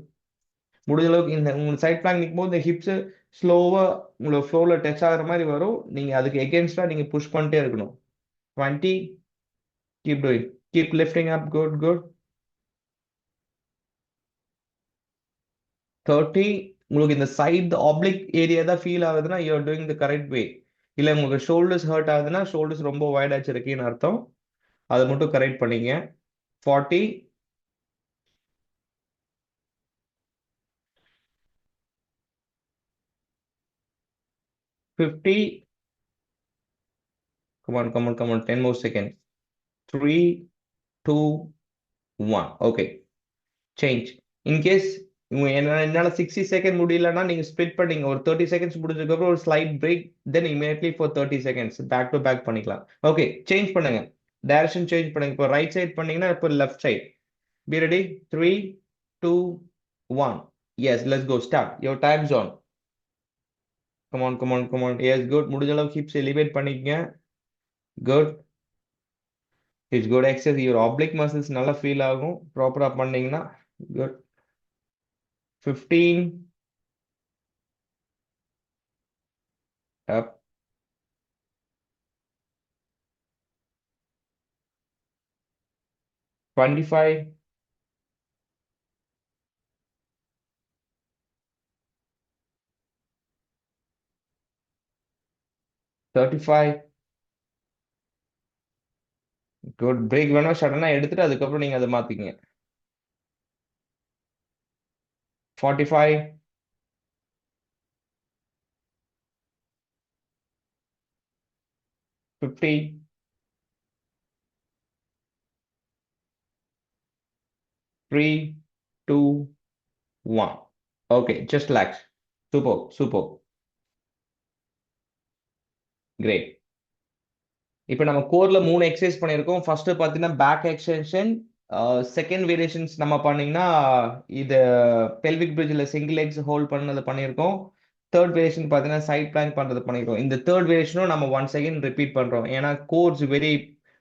முடிஞ்ச அளவுக்கு இந்த உங்களுக்கு சைட் பிளாங்க் நிற்கும் போது இந்த ஹிப்ஸ் ஸ்லோவா உங்களோட ஃப்ளோர்ல டச் ஆகுற மாதிரி வரும். நீங்க அதுக்கு எகென்ஸ்டா நீங்க புஷ் பண்ணிட்டே இருக்கணும். 20. Keep doing. கீப் லிஃப்டிங் அப். குட். 30. உங்களுக்கு இந்த சைட் ஆப்ளிக் ஏரியா தான் ஃபீல் ஆகுதுன்னா you are doing the correct way. இல்ல உங்களுக்கு ஷோல்டர்ஸ் ஹர்ட் ஆகுதுன்னா ஷோல்டர்ஸ் ரொம்ப வைட் ஆச்சிருக்கீன்னு அர்த்தம். அதை மட்டும் கரெக்ட் பண்ணீங்க. 40. 50. Come on. 10 more seconds. 3, 2, 1. Okay. Change. In case என்னால 60 செகண்ட் முடியலன்னா நீங்க ஸ்பிட் பண்ணீங்க. ஒரு 30 செகண்ட்ஸ் முடிஞ்சதுக்கு அப்புறம் ஒரு slight break, then immediately for 30 seconds back to back பண்ணிக்கலாம். ஓகே, சேஞ்ச் பண்ணுங்க. டைரக்ஷன் சேஞ்ச் பண்ணுங்க. இப்போ ரைட் சைடு பண்ணீங்கன்னா இப்போ left side. Be ready. 3, 2, 1. Yes, let's go start. Your time zone. Come on. Yes, good. முடிஞ்ச அளவுக்கு ஹிப்ஸ் எலிவேட் பண்ணிக்கங்க. Good. It's good exercise. Your oblique muscles நல்லா ஃபீல் ஆகும் ப்ராப்பரா பண்ணீங்கன்னா. குட். 15. Up. 25. 35. குட். பிரேக் வேணா சடனா எடுத்துட்டு அதுக்கப்புறம் நீங்க அதை மாத்திக்கங்க. 45. 50. 3, 2, 1. Okay, just relax. Super. Great. இப்போ நம்ம கோர்ல 3 எக்ஸசைஸ் பண்ணியிருக்கோம். ஃபர்ஸ்ட் பார்த்தீங்கன்னா பேக் எக்ஸ்டென்ஷன். செகண்ட் வேரியேஷன்ஸ் நம்ம பண்ணீங்கன்னா இது பெல்விக் பிரிட்ஜில் சிங்கிள் லெக்ஸ் ஹோல்ட் பண்ணது பண்ணியிருக்கோம். தேர்ட் வேரியேஷன் பார்த்தீங்கன்னா சைட் பிளாங்க் பண்றது பண்ணியிருக்கோம். இந்த தேர்ட் வேரியேஷனும் நம்ம ஒன்ஸ் அகைன் ரிப்பீட் பண்றோம். ஏன்னா cores very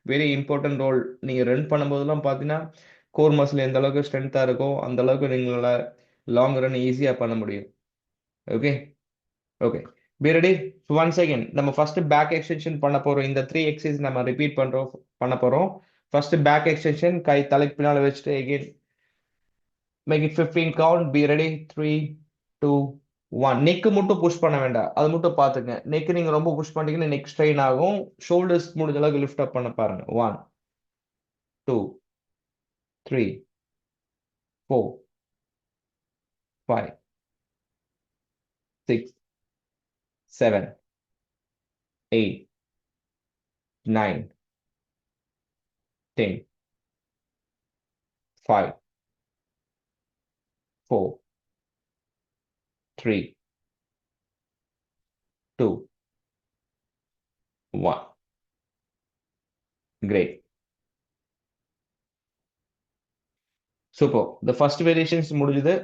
very important role. நீங்க ரன் பண்ணும்போதெல்லாம் பார்த்தீங்கன்னா கோர் மசில் எந்த அளவுக்கு ஸ்ட்ரென்த்தா இருக்கோ அந்த அளவுக்கு நீங்களோட லாங் ரன் ஈஸியா பண்ண முடியும். Okay. Okay, be ready. Once again நம்ம ஃபர்ஸ்ட் பேக் எக்ஸ்டென்ஷன் பண்ண போறோம். இந்த 3 எக்ஸசைஸ் நம்ம ரிப்பீட் பண்ண போறோம். First back extension. கை தலைக்கு பின்னால வச்சுட்டு again make it 15 count. Be ready. 3, 2, 1. Neck மட்டும் புஷ் பண்ண வேண்டாம், அது மட்டும் பாத்துங்க. நெக் நீங்க ரொம்ப புஷ் பண்ணீங்கன்னா நெக் ஸ்ட்ரெயின் ஆகும். ஷோல்டர்ஸ் முடிஞ்ச அளவுக்கு லிஃப்ட் அப் பண்ண பாருங்க. 1, 2, 3, 4, 5, 6, 7, 8, 9, 10, 5, 4, 3, 2, 1. Great. Super. the first variations முடிஞ்சது.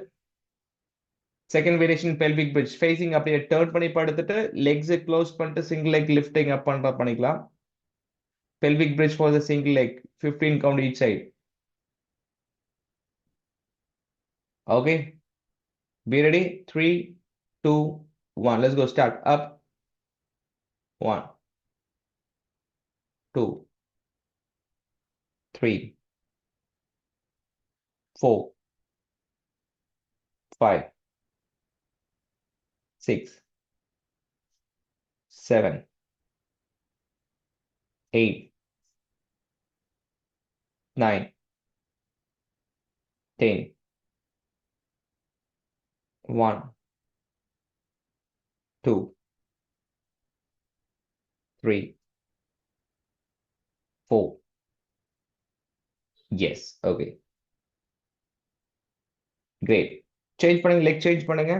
Second variation pelvic bridge facing அப்படியே டர்ன் பண்ணி படுத்துட்டு லெக்ஸ் க்ளோஸ் பண்ணிட்டு சிங்கிள் லெக் லிஃப்டிங் அப் பண்ணிக்கலாம். Pelvic bridge for the single leg 15 count each side. Okay, be ready. 3, 2, 1. Let's go start. Up. 1, 2, 3, 4, 5, 6, 7, 8, 9, 10, 1, 2, 3, 4. Yes. Okay. Great. Change பண்ணுங்க. Leg change பண்ணுங்க.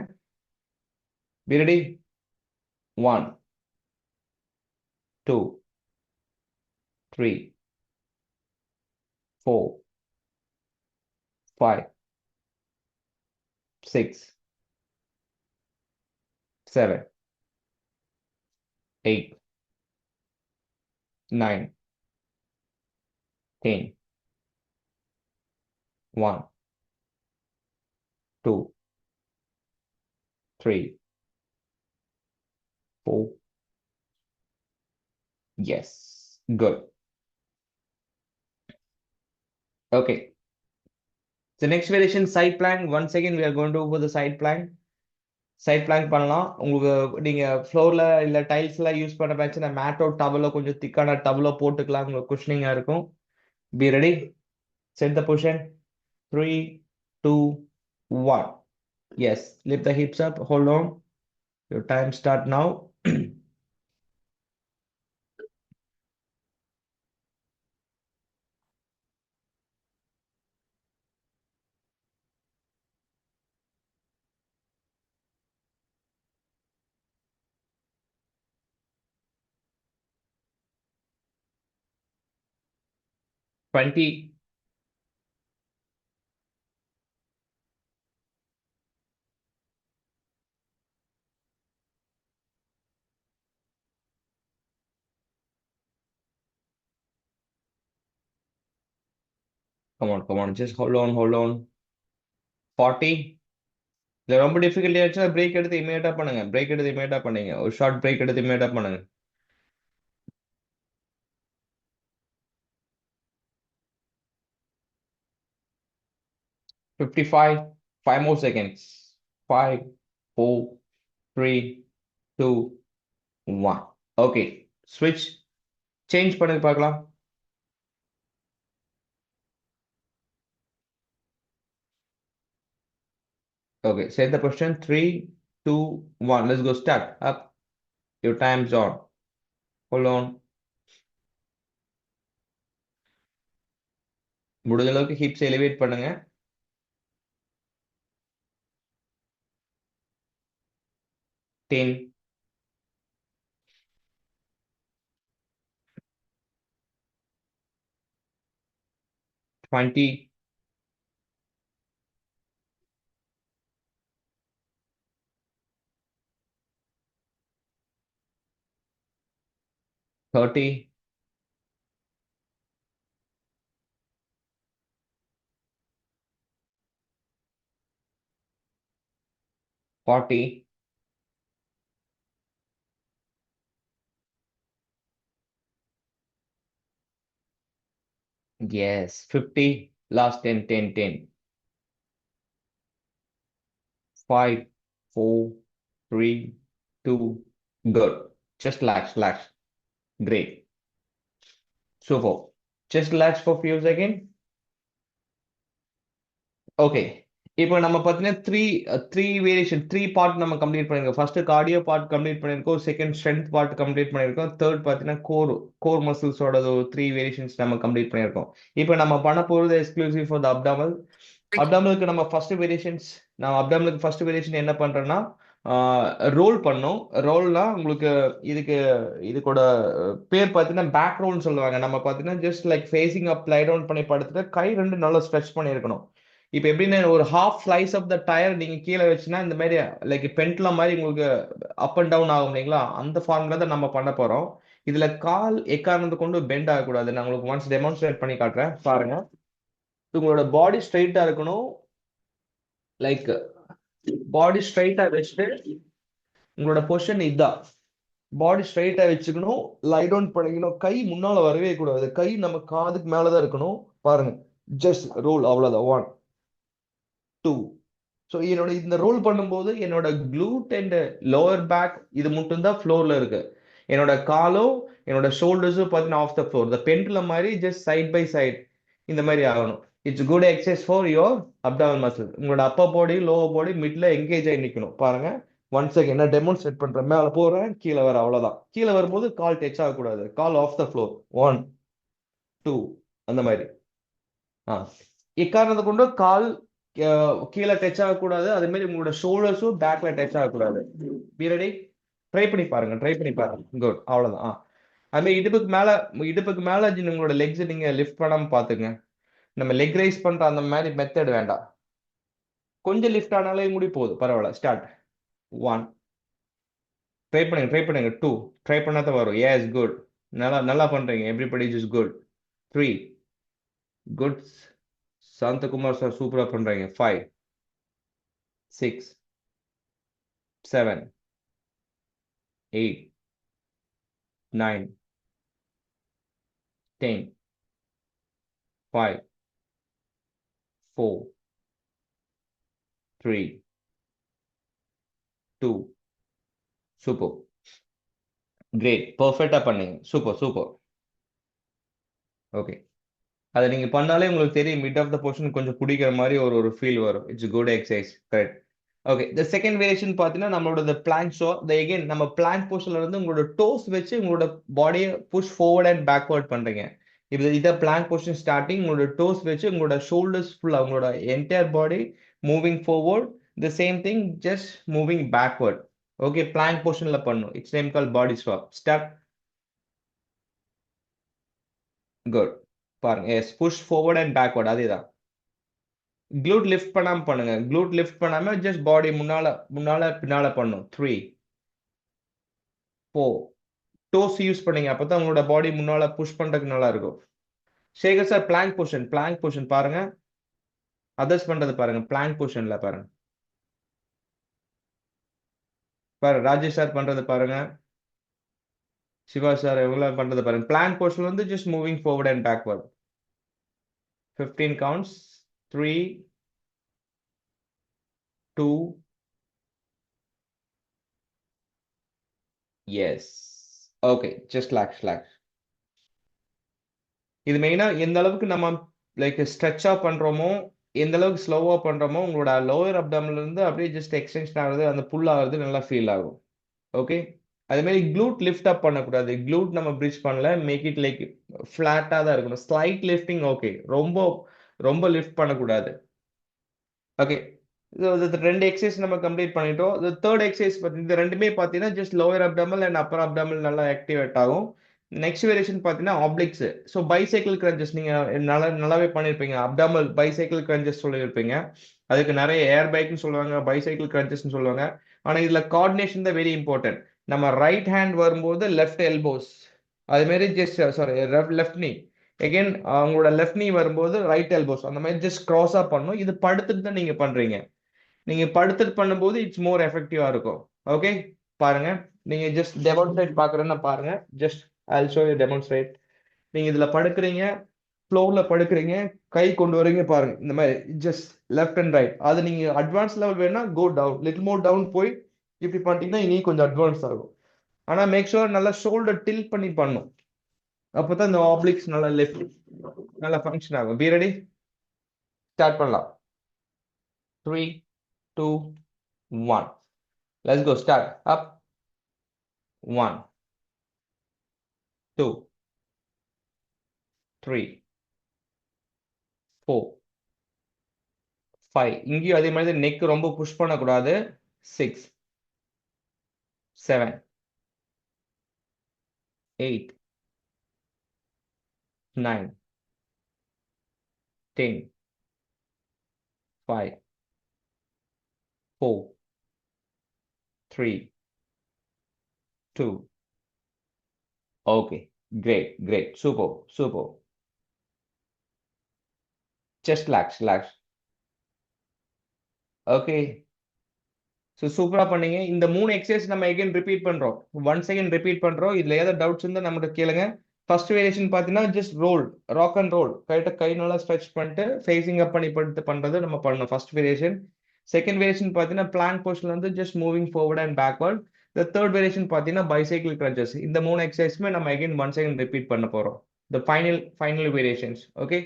Be ready. 1, 2, 3, 4, 5, 6, 7, 8, 9, 10, 1, 2, 3, 4. Yes. Good. Okay. The next variation, side plank. Once again, we are going to go for the side plank. Side plank பண்ணலாம். உங்களுக்கு நீங்க ஃப்ளோர்ல இல்ல டைல்ஸ்ல use பண்ண பேட்ச்னா மேட்டோ டவலோ கொஞ்சம் திக்கான டவலோ போட்டுக்கலாம். உங்களுக்கு குஷனிங்கா இருக்கும். Be ready. Set the position. 3, 2, 1. Yes. Lift the hips up. Hold on. Your time start now. 20. Come on. Just hold on, hold on. 40. இல்ல ரொம்ப டிஃபிகல்ட் ஆயிடுச்சுன்னா பிரேக் எடுத்து இமீடியட்டா பண்ணுங்க. பிரேக் எடுத்து இமீடியட்டா பண்ணுங்க. ஒரு ஷார்ட் பிரேக் எடுத்து இமீடியட்டா பண்ணுங்க. 55. 5 more seconds. 5, 4, 3, 2, 1. Okay. Switch. Change பண்ணுங்க பார்க்கலாம். Okay. Set the position. 3, 2, 1. Let's go. Start. Up. Your time's on. Hold on. முடிஞ்ச அளவுக்கு ஹிப்ஸ் எலிவேட் பண்ணுங்க. 10, 20, 30, 40, yes, 50, last 10, 10, 10, 5, 4, 3, 2, good. Just relax, relax. Great. Super. Just relax for a few seconds. Okay. இப்போ நம்ம பார்த்தீங்கன்னா three variation 3 part நம்ம complete பண்ணிருக்கோம். First cardio part complete பண்ணிருக்கோம். Second strength part complete பண்ணிருக்கோம். தேர்ட் பார்த்தீங்கன்னா கோர் மசில்ஸோட 3 வேரியேஷன்ஸ் நம்ம கம்ப்ளீட் பண்ணிருக்கோம். இப்போ நம்ம பண்ண போறது எக்ஸ்க்ளூசிவ் ஃபார் த அப்டாமல். அப்டாமலுக்கு நம்ம ஃபர்ஸ்ட் வேரியேஷன் என்ன பண்றோம்னா ரோல் பண்ணோம். ரோல்னா உங்களுக்கு இதுக்கோட பேர் பார்த்தீங்கன்னா பேக் ரோல்னு சொல்லுவாங்க. நம்ம பார்த்தீங்கன்னா ஜஸ்ட் லைக் ஃபேசிங் அப் லை டவுன் பண்ணி படுத்துட்டு கை ரெண்டு நல்லா ஸ்ட்ரெச் பண்ணியிருக்கணும். இப்போ எப்படின்னா ஒரு half slice of the tyre நீங்க கீழே வச்சுன்னா இந்த மாதிரி லைக் பென்ட்ல மாதிரி உங்களுக்கு அப் அண்ட் டவுன் ஆகும் இல்லைங்களா? அந்த ஃபார்ம்ல தான் நம்ம பண்ண போறோம். இதுல கால் எக்காரணத்தை கொண்டு பெண்ட் ஆகக்கூடாது. நான் உங்களுக்கு ஒன்ஸ் டெமான்ஸ்ட்ரேட் பண்ணி காட்டுறேன் பாருங்க. உங்களோட பாடி ஸ்ட்ரைட்டா இருக்கணும். லைக் பாடி ஸ்ட்ரைட்டா வச்சுட்டு உங்களோட பொசிஷன் இதுதான். பாடி ஸ்ட்ரைட்டா வச்சுக்கணும். லை டவுன் பண்ணிக்கணும். கை முன்னால வரவே கூடாது. கை நம்ம காதுக்கு மேலதான் இருக்கணும். பாருங்க. ஜஸ்ட் ரோல், அவ்வளவுதான். 1 2. ஸோ என்னோட இந்த ரோல் பண்ணும்போது என்னோட க்ளூட் அண்ட் லோவர் பேக் இது மட்டும் தான் ஃப்ளோர்ல இருக்கு. என்னோட காலோ என்னோட ஷோல்டர்ஸும் பார்த்தீங்கன்னா ஆஃப் த ஃப்ளோர். இந்த பெண்டுலம் மாதிரி ஜஸ்ட் சைட் பை சைட் இந்த மாதிரி ஆகணும். It's good exercise for your அப்டாமல் muscle. உங்களோட அப்பர் பாடி லோவர் பாடி மிட்ல எங்கேஜ் ஆகி நிற்கணும். பாருங்க. ஒன் செகண்ட் நான் டெமான்ஸ்ட்ரேட் பண்றேன். மேல போறேன், கீழே வர, அவ்வளவுதான். கீழே வரும்போது கால் டச் ஆகக்கூடாது. கால் ஆஃப் த ஃப்ளோர். 1 2 அந்த மாதிரி. எக்காரணத்தை கொண்டு கால் கீழே டச் ஆகக்கூடாது. அதே மாதிரி உங்களோட ஷோல்டர்ஸும் பேக்ல டச் ஆகக்கூடாது. பீரடி ட்ரை பண்ணி பாருங்க, ட்ரை பண்ணி பாருங்க. குட், அவ்வளவுதான். அது மாதிரி இடுப்புக்கு மேல உங்களோட லெக்ஸ் நீங்க லிஃப்ட் பண்ணாம பாத்துங்க. நம்ம லெக் ரைஸ் பண்ற அந்த மாதிரி மெத்தட் வேண்டாம். கொஞ்சம் லிஃப்ட் ஆனாலே முடி போகுது, பரவாயில்ல. ஸ்டார்ட். 1 ட்ரை பண்ணுங்க 2 ட்ரை பண்ணாதான் வரும். Yes, good. நல்லா நல்லா பண்றீங்க. Everybody is good. 3 good. Santhakumar sir சூப்பரா பண்றீங்க. 5 6 7 8 9 10 5 4 3 2 சூப்பர். கிரேட், பர்ஃபெக்டா பண்ணீங்க. Super super. ஓகே. அதை நீங்க பண்ணாலே உங்களுக்கு தெரியும், மிட் ஆஃப் த போர்ஷன் கொஞ்சம் பிடிக்கிற மாதிரி ஒரு ஒரு ஃபீல் வரும். It's good exercise. Correct. Okay. இந்த செகண்ட் வேரியேஷன் பார்த்தீங்கன்னா நம்மளோட பிளாங்க் ஷோ. எகைன் நம்ம பிளாங்க் போர்ஷன்ல இருந்து உங்களோட டோஸ் வச்சு உங்களோட பாடியை புஷ் ஃபார்வர்ட் அண்ட் பேக்வர்ட் பண்றீங்க. இதை பிளாங்க் போர்ஷன் ஸ்டார்டிங். உங்களோட டோஸ் வச்சு உங்களோட ஷோல்டர்ஸ் ஃபுல்லா உங்களோட entire body moving forward. The same thing just moving backward. Okay. Plank போர்ஷன்ல பண்ணும். Its name call body swap. Start. Good. பாருங்க. Yes, push forward and backward. அதேதான். க்ளூட் லிஃப்ட் பண்ணாம பண்ணுங்க. க்ளூட் லிஃப்ட் பண்ணாம ஜஸ்ட் பாடி முன்னால முன்னால பின்னால பண்ணும். 3 4 டோஸ் யூஸ் பண்ணீங்க. அப்பதான் உங்களோட பாடி முன்னால புஷ் பண்றதுக்கு நல்லா இருக்கும். சேகர் சார் பிளாங்க் பொசிஷன் பாருங்க. அதர்ஸ் பண்றது பாருங்க. பிளாங்க் பொசிஷன்ல பாருங்க. பாருங்க ராஜேஷ் சார் பண்றது பாருங்க. சிவா சார் எவ்வளவு பண்றது பாருங்க. பிளாங்க் பொசிஷன் வந்து just moving forward and backward. 15 counts. 3 2 yes. Okay. Just relax. இது மெயினா எந்த அளவுக்கு நம்ம லைக் ஸ்ட்ரெச்சா பண்றோமோ, எந்த அளவுக்கு ஸ்லோவா பண்றோமோ, உங்களோட லோயர் அப்டாமினல் இருந்து அப்படியே ஜஸ்ட் எக்ஸ்டென்ஷன் ஆகுது, அந்த புல் ஆகுறது நல்லா ஃபீல் ஆகும். ஓகே. அதே மாதிரி க்ளூட் லிஃப்ட் அப் பண்ணக்கூடாது. க்ளூட் நம்ம பிரிட்ஜ் பண்ணல. மேக் இட் லைக் ஃபிளாட்டா தான் இருக்கணும். Slight lifting okay. ரொம்ப ரொம்ப லிஃப்ட் பண்ணக்கூடாது. ஓகே. இது ரெண்டு எக்ஸசைஸ் நம்ம கம்ப்ளீட் பண்ணிட்டோம். இந்த தேர்ட் எக்ஸசைஸ் இந்த ரெண்டுமே பார்த்தீங்கன்னா just lower abdominal and upper abdominal நல்லா ஆக்டிவேட் ஆகும். நெக்ஸ்ட் வேரியேஷன் பார்த்தீங்கன்னா ஆப்ளிக்ஸ். ஸோ பைசைக்கிள் கிரன்ச்சஸ் நீங்க நல்லாவே பண்ணியிருப்பீங்க. அப்டாமல் பைசைக்கிள் கிரன்ச்சஸ் சொல்லியிருப்பீங்க. அதுக்கு நிறைய ஏர் பைக்னு சொல்லுவாங்க, பைசைக்கிள் கிரன்ச்சஸ்னு சொல்லுவாங்க. ஆனா இதுல கோஆர்டினேஷன் தான் வெரி இம்பார்ட்டன்ட். நம்ம ரைட் ஹேண்ட் வரும்போது லெஃப்ட் எல்போஸ், அது மாதிரி ஜஸ்ட் சாரி லெஃப்ட் நீ, எகைன் உங்களோட லெஃப்ட் நீ வரும்போது ரைட் எல்போஸ் அந்த மாதிரி ஜஸ்ட் கிராஸா பண்ணணும். இது படுத்துட்டு தான் நீங்க பண்றீங்க. நீங்க படுத்துட்டு பண்ணும்போது இட்ஸ் மோர் எஃபெக்டிவா இருக்கும். ஓகே. பாருங்க. நீங்க ஜஸ்ட் டெமான்ஸ்ட்ரேட் பாக்குறேன்னா பாருங்க. Just Jal show you demonstrate. நீங்க இதுல படுக்கிறீங்க, ஃப்ளோர்ல படுக்கிறீங்க, கை கொண்டு வரீங்க பாருங்க. இந்த மாதிரி ஜஸ்ட் லெஃப்ட் அண்ட் ரைட். அது நீங்க அட்வான்ஸ் லெவல் வேணா go down, little more down போய் இப்படி பண்ணிட்டீங்கன்னா இனி கொஞ்சம் அட்வான்ஸ் ஆகும். ஆனா மேக் ஷூர் நல்லா ஷோல்டர் டில் பண்ணி பண்ணும். அப்பதான் இந்த ஆப்ளிக்ஸ் நல்லா லெஃப்ட் நல்லா ஃபங்க்ஷன் ஆகும். Be ready. ஸ்டார்ட் பண்ணலாம். 3 2 1 let's go. Start. Up. 1 2 3 4 5. இங்கேயும் அதே மாதிரி நெக் ரொம்ப புஷ் பண்ணக்கூடாது. 6 7 8 9 10 5 4 3 2. Okay. Great. Super. Just relax. Okay. So சூப்பரா பண்ணீங்க. இந்த 3 எக்ஸசைஸ் நம்ம எகைன் ரிப்பீட் பண்றோம். ஒன்ஸ் அகைன் ரிப்பீட் பண்றோம். இதுல ஏதாவது டவுட்ஸ் இருந்தா நம்மகிட்ட கேளுங்க. ஃபர்ஸ்ட் வேரியேஷன் பார்த்தீங்கன்னா just roll, rock and roll. கை நல்லா ஸ்ட்ரெச் பண்ணிட்டு ஃபேசிங் அப் பண்ணி பண்றது நம்ம பண்ணணும் ஃபர்ஸ்ட் வேரியேஷன். செகண்ட் வேரியேஷன் பார்த்தீங்கன்னா பிளாங்க் பொசிஷன்ல வந்து just moving forward and backward. இந்த தேர்ட் வேரியேஷன் பார்த்தீங்கன்னா பைசைக்கிள் கிரன்ச்சஸ். இந்த 3 எக்ஸசைஸுமே நம்ம அகைன் ஒன்ஸ் அகைன் ரிப்பீட் பண்ண போறோம். The final variations. Okay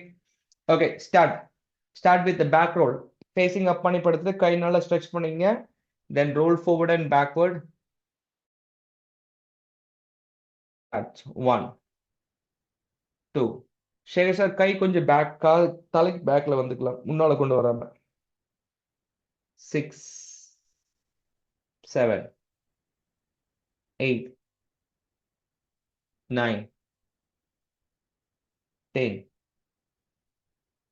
okay start with back roll. Facing up பண்ணி படுத்து கை நல்லா ஸ்ட்ரெச் பண்ணீங்க. Then roll forward and backward. That's 1, 2. Sekar sir கை கொஞ்சம் தலைக்கு பேக்ல வந்துக்கலாம், முன்னால கொண்டு வராம. 6, 7, 8, 9, 10.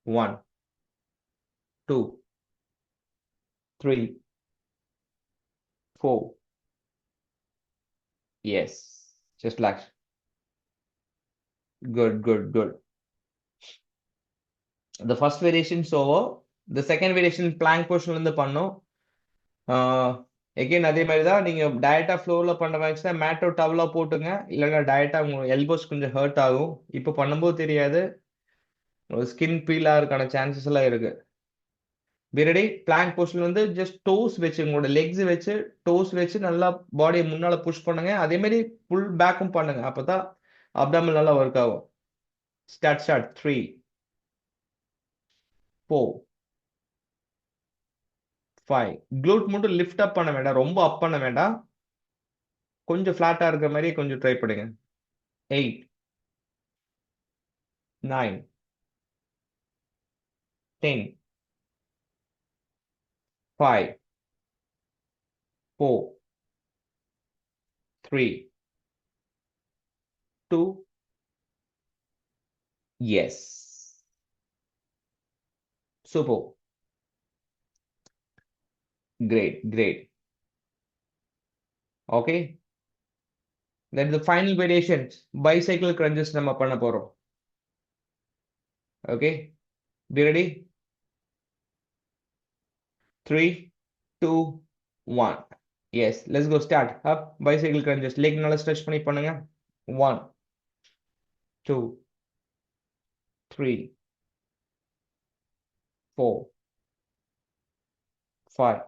1, 2, 3, 4. Yes. Just relax. Good. The first variation is over. The second variation plank position இருந்து பண்ணோம். எகைன் அதே மாதிரி தான். நீங்க டயட்டா ஃப்ளோர்ல பண்ற மாதிரி மேட்டோ டவலா போட்டுங்க. இல்லைன்னா டயட்டா உங்க எல்போஸ் கொஞ்சம் ஹர்ட் ஆகும். இப்போ பண்ணும்போது தெரியாது, ஸ்கின் பீல் ஆகிறதுக்கான சான்சஸ் எல்லாம் இருக்கு. ரெடி? பிளாங்க் பொசிஷன் வந்து ஜஸ்ட் டோஸ் வச்சு, உங்களோட லெக்ஸ் வச்சு டோஸ் வச்சு நல்லா பாடியை முன்னால புஷ் பண்ணுங்க. அதே மாதிரி புல் பேக்கும் பண்ணுங்க. அப்பதான் அப்டாமல் நல்லா ஒர்க் ஆகும். ஸ்டார்ட் 3, 4, 5. க்ளூட் மட்டும் லிஃப்ட் அப் பண்ண வேண்டாம், ரொம்ப அப் பண்ண வேண்டாம். கொஞ்சம் ஃபிளாட்டா இருக்கிற மாதிரி கொஞ்சம் ட்ரை பண்ணுங்க. 8, 9, 10, 5, 4, 3, 2. Yes. Super. Great. Okay. Then the final variation, bicycle crunches நம்ம பண்ண போறோம். Okay. Be ready? 3, 2, 1. Yes. Let's go start. Up. Bicycle crunches. Leg நல்லா stretch பண்ணி பண்ணுங்க. 1, 2, 3, 4, 5,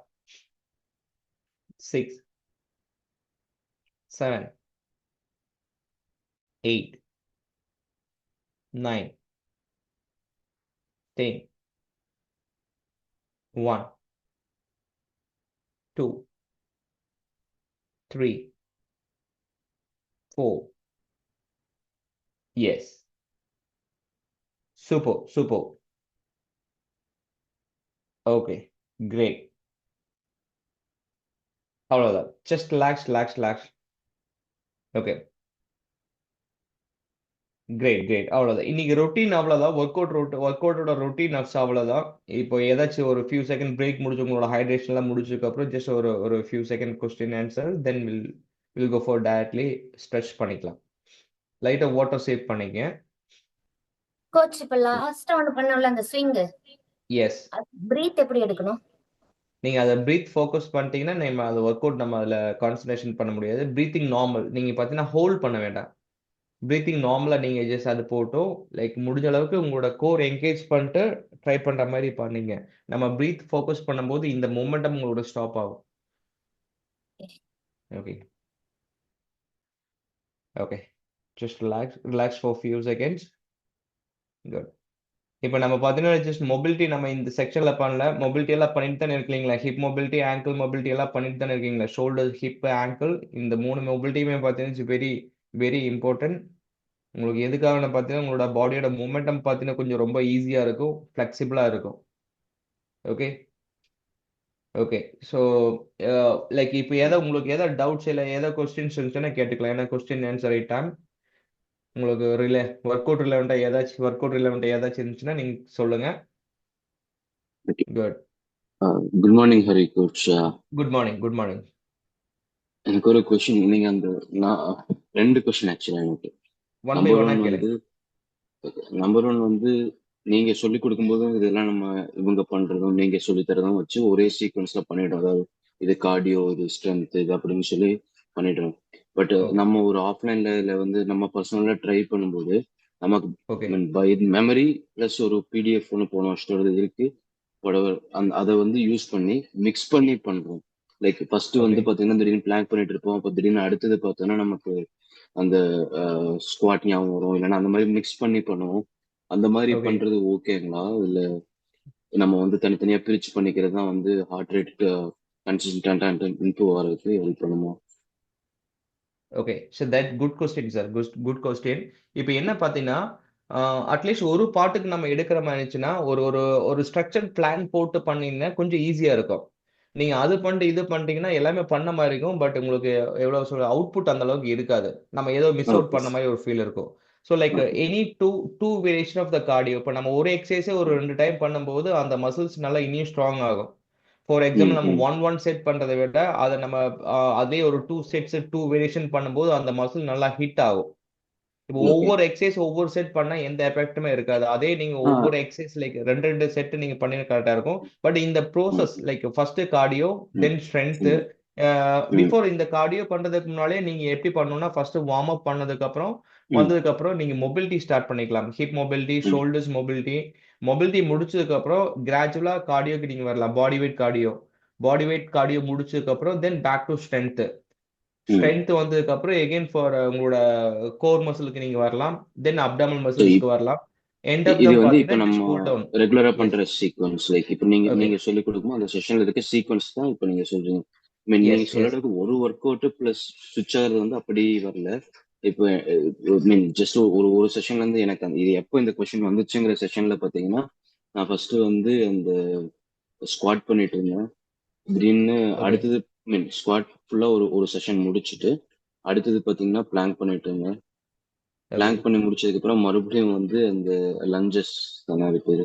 6, 7, 8, 9, 10. 1, 2, 3, 4. Yes. Super. Okay. Great. அவ்வளவுதான். Just relax. Okay. Great. அவ்வளவுதான். இன்னைக்கு ரொட்டீன் அவ்வளவுதான். ஒர்க் அவுட்டோட ரொட்டீன் அவ்வளவுதான். இப்போ ஏதாச்சும் ஒரு ஃபியூ செகண்ட் பிரேக் முடிச்சு உங்களோட ஹைட்ரேஷன் எல்லாம் முடிச்சதுக்கு அப்புறம் ஜஸ்ட் ஒரு few second question answer, then will go for directly stretch பண்ணிக்கலாம். லைட்டா வாட்டர் சேவ் பண்ணிக்க. கோச் இப்ப லாஸ்டா ஒன்னு பண்ணோம்ல அந்த ஸ்விங், எஸ். பிரீத் எப்படி எடுக்கணும்? நீங்க அதை பிரீத் ஃபோக்கஸ் பண்ணிட்டீங்கன்னா நம்ம அது ஒர்க் அவுட் நம்ம அதுல கான்சன்ட்ரேஷன் பண்ண முடியாது. Breathing normal. நீங்க பாத்தீங்கன்னா ஹோல்ட் பண்ண வேண்டாம். பிரீத்திங் நார்மலா நீங்க ஜஸ்ட் அது போட்டும் லைக் முடிஞ்ச அளவுக்கு உங்களோட கோர் என்கேஜ் பண்ணிட்டு ட்ரை பண்ற மாதிரி பண்ணீங்க. நம்ம பிரீத் ஃபோக்கஸ் பண்ணும்போது இந்த மொமெண்டம் உங்களோட ஸ்டாப் ஆகும். Okay just relax for few seconds. Good. இப்போ நம்ம பார்த்தீங்கன்னா ஜஸ்ட் மொபிலிட்டி நம்ம இந்த செக்ஷன்ல பண்ணல. மொபிலிட்டி எல்லாம் பண்ணிட்டு தானே இருக்கீங்களா? ஹிப் மொபிலிட்டி, ஆங்கிள் மொபிலிட்டி எல்லாம் பண்ணிட்டு தானே இருக்கீங்களா? ஷோல்டர், ஹிப், ஆங்கிள், இந்த 3 மொபிலிட்டியுமே பார்த்தீங்கன்னா வெரி இம்பார்ட்டன்ட். உங்களுக்கு எதுக்காக பார்த்தீங்கன்னா உங்களோட பாடியோட மூமெண்டம் பார்த்தீங்கன்னா கொஞ்சம் ரொம்ப ஈஸியா இருக்கும், ஃபிளெக்சிபிளா இருக்கும். ஓகே ஸோ லைக் இப்போ உங்களுக்கு ஏதாவது டவுட்ஸ் இல்லை ஏதாவது கொஸ்டின்ஸ் இருந்துச்சுன்னா கேட்டுக்கலாம். ஏன்னா கொஸ்டின் ஆன்சர் டைம் உங்களுக்கு ஒர்க் அவுட் ரிலவெண்டா ஏதாச்சும் இருந்துச்சுன்னா நீங்க சொல்லுங்க. Good. Good morning Hari coach. Good morning. எனக்கு ஒரு கொஸ்டின். நீங்க அந்த ரெண்டு கொஸ்டின் ஆக்சுவலா எனக்கு. நம்பர் ஒன் வந்து நீங்க சொல்லி கொடுக்கும்போதும் இதெல்லாம் நம்ம இவங்க பண்றதும் நீங்க சொல்லி தரதும் வச்சு ஒரே சீக்வன்ஸ்ல பண்ணிடும். அதாவது இது கார்டியோ, இது ஸ்ட்ரென்த், இது அப்படின்னு சொல்லி பண்ணிடுறோம். பட் ஓகே நம்ம ஒரு ஆஃப்லைன்ல இல்லை வந்து நம்ம பர்சனலா ட்ரை பண்ணும்போது நமக்கு ஓகே பை மெமரி பிளஸ் ஒரு பிடிஎஃப் ஒன்று போன வருஷத்தோட இருக்கு. அதை வந்து யூஸ் பண்ணி மிக்ஸ் பண்ணி பண்றோம். லைக் ஃபர்ஸ்ட் ஓகே வந்து பாத்தீங்கன்னா திடீர்னு பிளான் பண்ணிட்டு இருப்போம். அப்போ திடீர்னு அடுத்தது பார்த்தோன்னா நமக்கு அந்த ஸ்குவாட் ஞாபகம் வரும், இல்லைன்னா அந்த மாதிரி மிக்ஸ் பண்ணி பண்ணுவோம். அந்த மாதிரி ஓகே பண்றது ஓகேங்களா? இல்ல நம்ம வந்து தனித்தனியா பிரிச்சு பண்ணிக்கிறது தான் வந்து ஹார்ட் ரேட் கன்சிஸ்டன்டா இம்ப்ரூவ் ஆகிறதுக்கு ஹெல்ப் பண்ணுமா? Okay so that good question sir, good question. இப்போ என்ன பார்த்தீங்கன்னா அட்லீஸ்ட் ஒரு பாட்டுக்கு நம்ம எடுக்கிற மாதிரி இருந்துச்சுன்னா ஒரு ஒரு ஒரு ஸ்ட்ரக்சர் பிளான் போட்டு பண்ணீங்கன்னா கொஞ்சம் ஈஸியா இருக்கும். நீங்க அது பண்ணிட்டு இது பண்ணிட்டீங்கன்னா எல்லாமே பண்ண மாதிரி இருக்கும், பட் உங்களுக்கு எவ்வளவு சொல்ற அவுட்புட் அந்த அளவுக்கு இருக்காது. நம்ம ஏதோ மிஸ் அவுட் ஓகே பண்ண மாதிரி ஒரு ஃபீல் இருக்கும். So like okay any two variation of the cardio. இப்போ நம்ம ஒரு எக்ஸசைஸே ஒரு 2 டைம் பண்ணும்போது அந்த மசில்ஸ் நல்லா இனியும் ஸ்ட்ராங் ஆகும். ஃபார் எக்ஸாம்பிள் நம்ம ம் ஒன் செட் பண்றதை விட அதை நம்ம அதே ஒரு 2 செட்ஸ் 2 வேரியேஷன் பண்ணும்போது அந்த மசில் நல்லா ஹிட் ஆகும். இப்போ ஓகே ஒவ்வொரு எக்ஸசைஸ் ஒவ்வொரு செட் பண்ணா எந்த எஃபெக்ட்டுமே இருக்காது. அதே நீங்க ஆ ஒவ்வொரு எக்ஸசைஸ் லைக் ரெண்டு ரெண்டு செட் நீங்க பண்ணி கரெக்டா இருக்கும். பட் இந்த process okay like first cardio ம் தென் ஸ்ட்ரென்த். ம் ம் பிஃபோர் இந்த கார்டியோ பண்றதுக்கு முன்னாலே நீங்க எப்படி பண்ணணும்னா ஃபர்ஸ்ட் வார்ம் அப் பண்ணதுக்கு அப்புறம் ம் வந்ததுக்கு அப்புறம் நீங்க மொபிலிட்டி ஸ்டார்ட் பண்ணிக்கலாம். ஹிப் மொபிலிட்டி, ம் ஷோல்டர்ஸ் மொபிலிட்டி. மொபிலிட்டி முடிச்சதுக்கு அப்புறம் கிராஜுவலா கார்டியோக்கு நீங்க வரலாம். பாடி வெயிட் கார்டியோ முடிச்சதுக்கு அப்புறம் தென் பேக் டு ஸ்ட்ரென்த். ம் ஸ்ட்ரென்த் வந்ததுக்கு அப்புறம் எகைன் ஃபார் உங்களோட கோர் மசிலுக்கு நீங்க வரலாம். தென் அப்டாமல் ஸோ மசில்ஸ்க்கு வரலாம். எண்ட் ஆஃப் இது தம் வந்து இப்ப பாத்தீங்கன்னா நம்ம ஜஸ்ட் கூல் டவுன். ரெகுலரா எஸ். பண்ற சீக்வன்ஸ், லைக் இப்ப நீங்க ஓகே. நீங்க சொல்லிக் கொடுக்கும் அந்த செஷன்ல இருக்க சீக்வன்ஸ் தான் இப்ப நீங்க சொல்றீங்க. ஐ மீன் நீங்க எஸ் எஸ் சொல்றதுக்கு ஒரு ஒர்க் அவுட் பிளஸ் சுவிட்ச் ஆகுறது வந்து அப்படி வரல. இப்போ மீன் ஜஸ்ட் ஒரு ஒரு செஷன்ல இருந்து எனக்கு இது எப்போ இந்த கொஸ்டின் வந்துச்சுங்கிற செஷன்ல பாத்தீங்கன்னா நான் ஃபர்ஸ்ட் வந்து அந்த ஸ்குவாட் பண்ணிட்டு இருந்தேன். திடீர்னு ஓகே அடுத்தது மீன் ஸ்குவாட் ஃபுல்லா ஒரு ஒரு செஷன் முடிச்சுட்டு அடுத்தது பாத்தீங்கன்னா பிளாங்க் பண்ணிட்டு இருந்தேன். ஓகே. பிளாங்க் பண்ணி முடிச்சதுக்கு அப்புறம் மறுபடியும் வந்து அந்த லஞ்சஸ் தானே அது பேரு,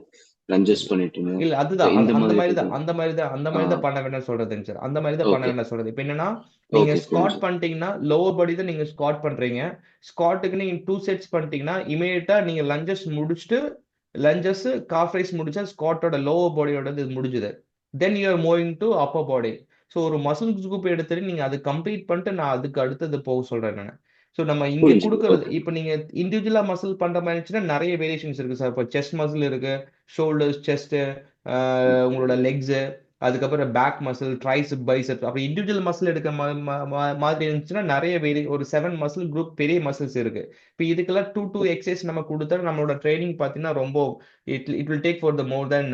லஞ்சஸ் பண்ணிட்டு இருந்தேன். இல்ல So அதுதான் இந்த அந்த மாதிரி மாதிரி தான் இருக்கும். அந்த மாதிரி தான் அந்த ஆ மாதிரி தான் பண்ண வேண்டாம் சொல்றதுங்க சார். அந்த மாதிரி தான் பண்ண ஓகே வேண்டாம் சொல்றது. இப்போ என்னன்னா நீங்க ஓகே ஸ்குவாட் புரிஞ்சு. பண்ணிட்டீங்கன்னா லோவர் பாடி தான் நீங்க ஸ்குவாட் பண்றீங்க. ஸ்குவாட்டுக்கு நீங்க 2 செட்ஸ் பண்ணிட்டீங்கன்னா இமீடியட்டா நீங்க லஞ்சஸ் முடிச்சுட்டு லஞ்சஸ் காஃப் ரைஸ் முடிச்சா ஸ்குவாட்டோட லோவர் பாடியோட இது முடிஞ்சுது. Then you are moving to Appar body. So ஒரு மசில் குரூப் எடுத்துட்டு நீங்க அது கம்ப்ளீட் பண்ணிட்டு நான் அதுக்கு அடுத்தது போக சொல்றேன் நான். ஸோ நம்ம இங்க புரிஞ்சுது கொடுக்கறது ஓகே. இப்போ நீங்க இண்டிவிஜுவலா மசில் பண்ற மாதிரி இருந்துச்சுன்னா நிறைய வேரியேஷன்ஸ் இருக்கு சார். இப்போ செஸ்ட் மசில் இருக்கு, ஷோல்டர்ஸ், செஸ்ட், உங்களோட லெக்ஸ், அதுக்கப்புறம் பேக் மசில், ட்ரைசெப், பைசெப். அப்படி இண்டிவிஜுவல் மசில் எடுக்க மாதிரி இருந்துச்சுன்னா நிறைய ஒரு 7 மசில் குரூப் பெரிய மசில்ஸ் இருக்கு. இப்போ இதுக்கெல்லாம் டூ எக்ஸசைஸ் நம்ம கொடுத்தா நம்மளோட ட்ரைனிங் பார்த்தீங்கன்னா ரொம்ப it will take for the more then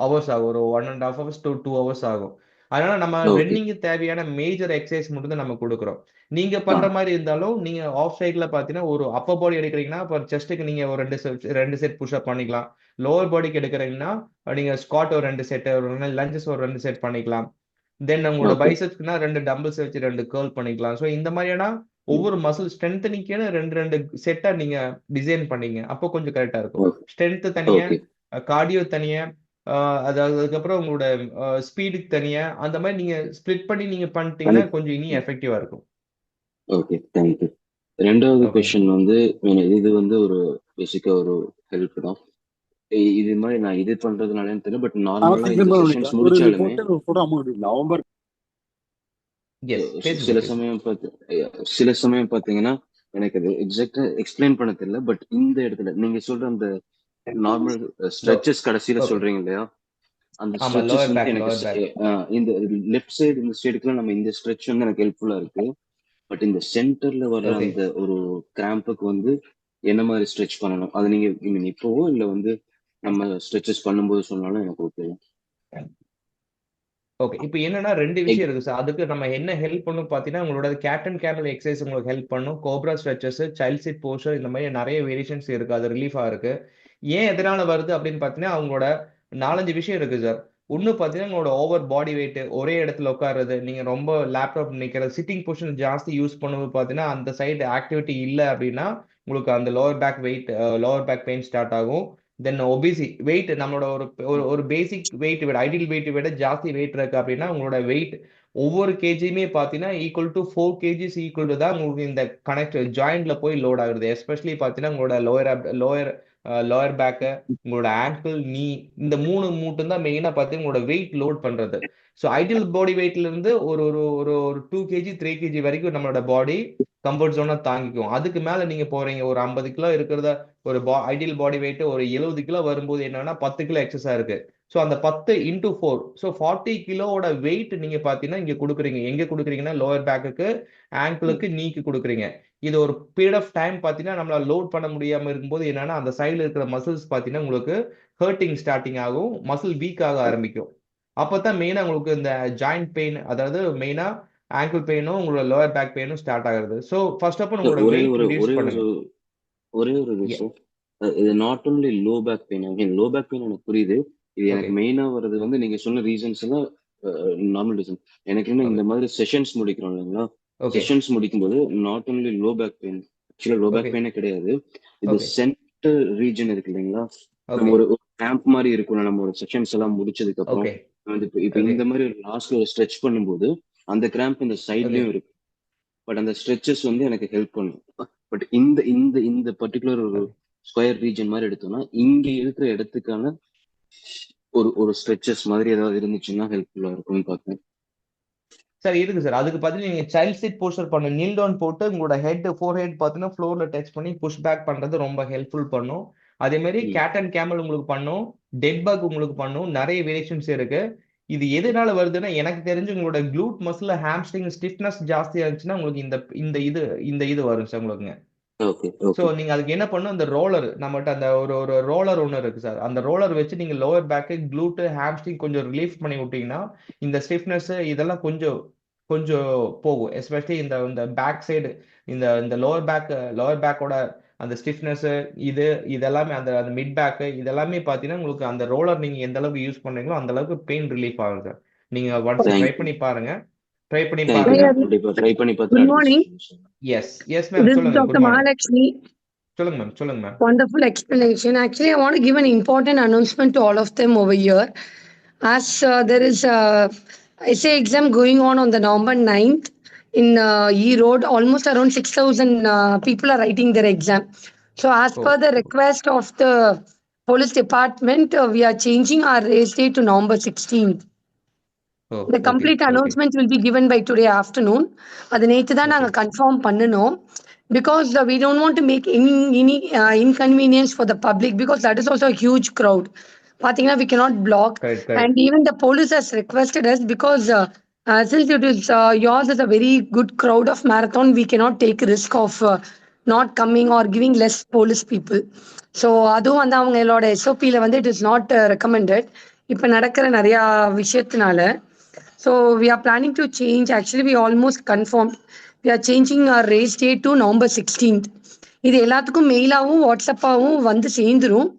hours ஆகும். ஒரு 1.5 hours to 2 hours ஆகும். அதனால நம்ம ஓகே ரன்னிங்கு தேவையான மேஜர் எக்ஸசைஸ் மட்டும் தான் நம்ம கொடுக்குறோம். நீங்க ஆ பண்ற மாதிரி இருந்தாலும் நீங்க ஆஃப் சைட்ல பாத்தீங்கன்னா ஒரு அப்பர் பாடி எடுக்கிறீங்கன்னா இப்போ செஸ்ட்டுக்கு நீங்க ஒரு 2 செட் புஷ்அப் பண்ணிக்கலாம். லோவர் பாடிக்கு எடுக்கிறீங்கன்னா நீங்க ஸ்குவாட் ஒரு 2 செட், ஒரு லஞ்சஸ் ஒரு 2 செட் பண்ணிக்கலாம். தென் உங்களோட ஓகே பைசெப்ஸ்க்குனா 2 டம்பிள்ஸ் வச்சு 2 கர்ல் பண்ணிக்கலாம். ஸோ இந்த மாதிரியான ஒவ்வொரு மசில் ஸ்ட்ரென்த்தனிங்கான 2 2 செட்டா நீங்க டிசைன் பண்ணீங்க அப்போ கொஞ்சம் கரெக்டா இருக்கும். ஓகே ஸ்ட்ரென்த் தனியா, ஓகே கார்டியோ தனியா, அதாவது அதுக்கப்புறம் உங்களோட ஸ்பீடுக்கு தனியா அந்த மாதிரி நீங்க ஸ்ப்ளிட் பண்ணி நீங்க பண்ணிட்டீங்கன்னா கொஞ்சம் இனி எஃபெக்டிவா இருக்கும். Okay thank you. ரெண்டாவது ஓகே கொஸ்டின் வந்து இது வந்து ஒரு பேசிக்கா ஒரு ஹெல்ப் தான். இது மாதிரி நான் இது பண்றதுனாலன்னு தெரியல, பட் நார்மலா இந்த செஷன்ஸ் ஒரு முடிச்சாலுமே ரிப்போர்ட் ஒரு போட்டோ அமௌண்ட் நவம்பர் எஸ் பேசுங்க சில பேசுங்க. சமயம் சில சமயம் பாத்தீங்கன்னா எனக்கு அது எக்ஸாக்டா எக்ஸ்பிளைன் பண்ண தெரியல. பட் இந்த இடத்துல நீங்க சொல்ற அந்த நார்மல் லோ ஸ்ட்ரெச்சஸ் கடைசியில ஓகே. சொல்றீங்க இல்லையா, அந்த ஆமா ஸ்ட்ரெச்சஸ் லோவர் வந்து பேக் எனக்கு லோவர் பேக். இந்த லெஃப்ட் சைடு இந்த சைடுக்குலாம் நம்ம இந்த ஸ்ட்ரெச் வந்து எனக்கு ஹெல்ப்ஃபுல்லா இருக்கு. பட் இந்த சென்டர்ல வர்ற ஓகே. அந்த ஒரு கிராம்புக்கு வந்து என்ன மாதிரி ஸ்ட்ரெச் பண்ணணும் அது நீங்க I mean இப்போவோ இல்ல வந்து நம்ம ஸ்ட்ரெச்சஸ் பண்ணும்போது சொன்னாலும் எனக்கு ஓகே. ஓகே. இப்போ என்னன்னா 2 விஷயம் இருக்கு சார். அதுக்கு நம்ம என்ன ஹெல்ப் பண்ணும் பார்த்தீங்கன்னா உங்களோட கேட் அண்ட் கேமல் எக்ஸசைஸ் உங்களுக்கு ஹெல்ப் பண்ணும். Cobra stretches, child sit posture, இந்த மாதிரி நிறைய வேரியேஷன்ஸ் இருக்கு. அது ரிலீஃபா இருக்கு. ஏன் எதனால வருது அப்படின்னு பார்த்தீங்கன்னா அவங்களோட 4 5 விஷயம் இருக்கு சார். ஒன்னு பார்த்தீங்கன்னா உங்களோட ஓவர் பாடி வெயிட், ஒரே இடத்துல உட்காருறது, நீங்க ரொம்ப லேப்டாப் நிக்கிறது, சிட்டிங் பொசிஷன் ஜாஸ்தி யூஸ் பண்ணும்போது பார்த்தீங்கன்னா அந்த சைடு ஆக்டிவிட்டி இல்லை அப்படின்னா உங்களுக்கு அந்த லோவர் பேக் பெயின் ஸ்டார்ட் ஆகும். தென் ஒபிசி வெயிட் நம்மளோட ஒரு ஒரு ஒரு பேசிக் வெயிட் விட ஐடியல் வெயிட் விட ஜாஸ்தி வெயிட் இருக்கு அப்படின்னா உங்களோட வெயிட் ஒவ்வொரு கேஜியுமே பார்த்தீங்கன்னா equal to 4 kgs equal to தான் உங்களுக்கு இந்த கனெக்ட் ஜாயிண்ட்ல போய் லோட் ஆகுது. எஸ்பெஷலி பார்த்தீங்கன்னா உங்களோட லோயர் லோயர் பேக்கு, உங்களோட ஆங்கிள், நீ, இந்த 3 மூட்டும் தான் மெயினா பார்த்து உங்களோட வெயிட் லோட் பண்றது. ஸோ ஐடியல் பாடி வெயிட்ல இருந்து ஒரு ஒரு ஒரு ஒரு 2 கேஜி 3 கேஜி வரைக்கும் நம்மளோட பாடி கம்ஃபர்ட் ஜோனா தாங்கிக்கும். அதுக்கு மேல நீங்க போறீங்க, ஒரு 50 கிலோ இருக்கிறத ஒரு ஐடியல் பாடி வெயிட் ஒரு 70 கிலோ வரும்போது என்னன்னா 10 கிலோ எக்ஸஸா இருக்கு. ஸோ அந்த 10 இன்டூ 4, ஸோ 40 கிலோவோட வெயிட் நீங்க பாத்தீங்கன்னா இங்க கொடுக்குறீங்க. எங்க கொடுக்குறீங்கன்னா லோயர் பேக்குக்கு, ஆங்கிளுக்கு, நீக்கு கொடுக்குறீங்க. இது ஒரு பீரியட் ஆஃப் டைம் பாத்தீங்கன்னா நம்மளால லோட் பண்ண முடியாம இருக்கும்போது என்னன்னா அந்த சைடுல இருக்கிற மசில்ஸ் பாத்தீங்கன்னா உங்களுக்கு ஹர்ட்டிங் ஸ்டார்டிங் ஆகும், மசில் வீக் ஆக ஆரம்பிக்கும். அப்பதான் மெயினா உங்களுக்கு இந்த ஜாயிண்ட் பெயின், அதாவது மெயினா ஆங்கிள் பெயினும் உங்களோட லோயர் பேக் பெயினும் ஸ்டார்ட் ஆகுது. ஸோ ஃபர்ஸ்ட் ஆஃப் ஆல் உங்களோட ஒரே வெயிட் ஒரு ரிடியூஸ் ஒரே பண்ணுங்க. ஒரு ஒரே ஒரு விஷயம், இது not only low back pain. Again low back pain எனக்கு புரியுது. இது எனக்கு ஓகே மெயினா வர்றது வந்து நீங்க சொன்ன ரீசன்ஸ் எல்லாம் நார்மல் ரீசன். எனக்கு என்ன, ஓகே இந்த மாதிரி செஷன்ஸ் முடிக்கிறோம் இல்லைங்களா, ஓகே செஷன்ஸ் முடிக்கும்போது not only low back pain, ஆக்சுவலா லோ பேக் ஓகே பெயினே கிடையாது, இது ஓகே சென்டர் ரீஜன் இருக்கு இல்லைங்களா, நம்ம ஓகே ஒரு கேம்ப் மாதிரி இருக்கும். நம்ம ஒரு செஷன்ஸ் எல்லாம் முடிச்சதுக்கு அப்புறம் ஓகே வந்து இப்போ ஓகே இந்த மாதிரி ஒரு லாஸ்ட்ல ஒரு ஸ்ட்ரெச் பண்ணும்போது அந்த கிராம்ப் இந்த ஓகே சைட்லயும் இருக்கு. பட் அந்த ஸ்ட்ரெச்சஸ் வந்து எனக்கு ஹெல்ப் பண்ணும். பட் இந்த இந்த இந்த பர்டிகுலர் ஒரு ஓகே ஸ்கொயர் ரீஜன் மாதிரி எடுத்தோம்னா இங்க இருக்கிற இடத்துக்கான ஒரு ஒரு ஸ்ட்ரெச்சஸ் மாதிரி ஏதாவது இருந்துச்சுன்னா ஹெல்ப்ஃபுல்லா இருக்கும்னு பார்த்தேன். சார் இருக்கு சார். அதுக்கு பார்த்தீங்கன்னா நீங்க சைல்ட் சீட் போஸ்டர் பண்ண நீல் டவுன் போட்டு உங்களோட ஹெட் ஃபோர் ஹெட் பார்த்தீங்கன்னா ஃப்ளோர்ல டச் பண்ணி புஷ் பேக் பண்றது ரொம்ப ஹெல்ப்ஃபுல் பண்ணும். அதே மாதிரி ம். கேட் அண்ட் கேமல் உங்களுக்கு பண்ணும், டெட் பக் உங்களுக்கு பண்ணும், நிறைய வேரியேஷன்ஸ் இருக்கு. இது எதனால வருதுன்னா எனக்கு தெரிஞ்சு உங்களோட க்ளூட் மசில் ஹாம்ஸ்ட்ரிங் ஸ்டிஃப்னஸ் ஜாஸ்தியா இருந்துச்சுன்னா உங்களுக்கு இந்த இந்த இது இந்த இது வரும் சார் உங்களுக்கு. ஓகே ஸோ ஓகே நீங்க அதுக்கு என்ன பண்ணும், அந்த ரோலர் நம்மகிட்ட அந்த ஒரு ஒரு ரோலர் ஒன்று இருக்கு சார். அந்த ரோலர் வச்சு நீங்க லோவர் பேக்கு, க்ளூட்டு, ஹாம்ஸ்ட்ரிங் கொஞ்சம் ரிலீஃப் பண்ணி விட்டீங்கன்னா இந்த ஸ்டிஃப்னஸ் இதெல்லாம் கொஞ்சம் கொஞ்சம் போகும். எஸ்பெஷலி இந்த இந்த பேக் சைடு, இந்த இந்த லோவர் பேக்கோட அந்த ஸ்டிஃப்னஸ், இது இதெல்லாமே அந்த அந்த மிட் பேக்கு இதெல்லாமே பார்த்தீங்கன்னா உங்களுக்கு அந்த ரோலர் நீங்க எந்த அளவுக்கு யூஸ் பண்றீங்களோ அந்த அளவுக்கு பெயின் ரிலீஃப் ஆகும் சார். நீங்க ஒன்ஸ் ட்ரை தேங்க்யூ பண்ணி பாருங்க, ட்ரை பண்ணி தேங்க்யூ பாருங்க. சார், கண்டிப்பா ட்ரை பண்ணி பார்த்துட்டு Good அடுத்த morning. Session sir. Yes yes ma'am, This is சொல்லுங்க. Dr. Good morning. Mahalakshmi. சொல்லுங்க மேம், சொல்லுங்க ma'am. Wonderful explanation. Actually, I want to give an important announcement to all of them over here. As there is a essay exam going on the November 9th in E Road, almost around 6,000 people are writing their exam. So, as oh per the request of the police department, we are changing our race date to November 16th. Oh The okay complete okay announcement will be given by today afternoon. அது நேற்று தான் okay நாங்கள் confirm பண்ணணும். Because we don't want to make any inconvenience for the public, because that is also a huge crowd. பார்த்தீங்கன்னா we cannot block. Correct And correct even the police has requested us, because since it is yours is a very good crowd of marathon, we cannot take risk of not coming or giving less police people. So அதுவும் வந்து அவங்களோட எஸ்ஓபியில் வந்து it is not recommended இப்போ நடக்கிற நிறையா விஷயத்தினால. So we are planning to change. Actually, we almost confirmed. We are changing our race date to November 16th. இது எல்லாத்துக்கும் மெயிலாகவும் வாட்ஸ்அப்பாகவும் வந்து சேர்ந்துரும்.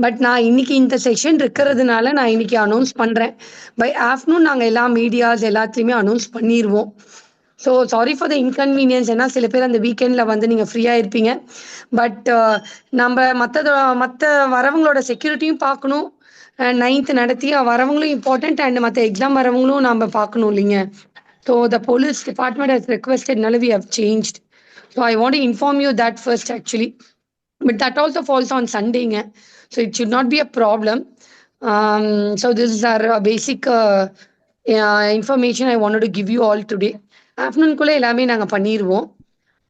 பட் நான் இன்னைக்கு இந்த செஷன் ஓகே இருக்கிறதுனால நான் இன்னைக்கு அனௌன்ஸ் பண்ணுறேன். பை ஆஃப்டர்நூன் நாங்கள் எல்லா மீடியாஸ் எல்லாத்துலேயுமே அனௌன்ஸ் பண்ணிடுவோம். So sorry for the inconvenience. ஏன்னா சில பேர் அந்த வீக்கெண்டில் வந்து நீங்கள் ஃப்ரீயாக இருப்பீங்க. பட் நம்ம மற்ற வரவங்களோட செக்யூரிட்டியும் பார்க்கணும். 9th நடத்தி வரவங்களும் இம்பார்ட்டன்ட், அண்ட் மற்ற எக்ஸாம் வரவங்களும் நம்ம பார்க்கணும் இல்லைங்க. So the police department has ரெக்வெஸ்டட்னால we have changed. So I want to inform you that first actually. But that also falls on Sunday, so it should not be a problem. So this is our basic information I wanted to give you all today. Afternoon குள்ள எல்லாமே நாங்க பண்ணிடுவோம்.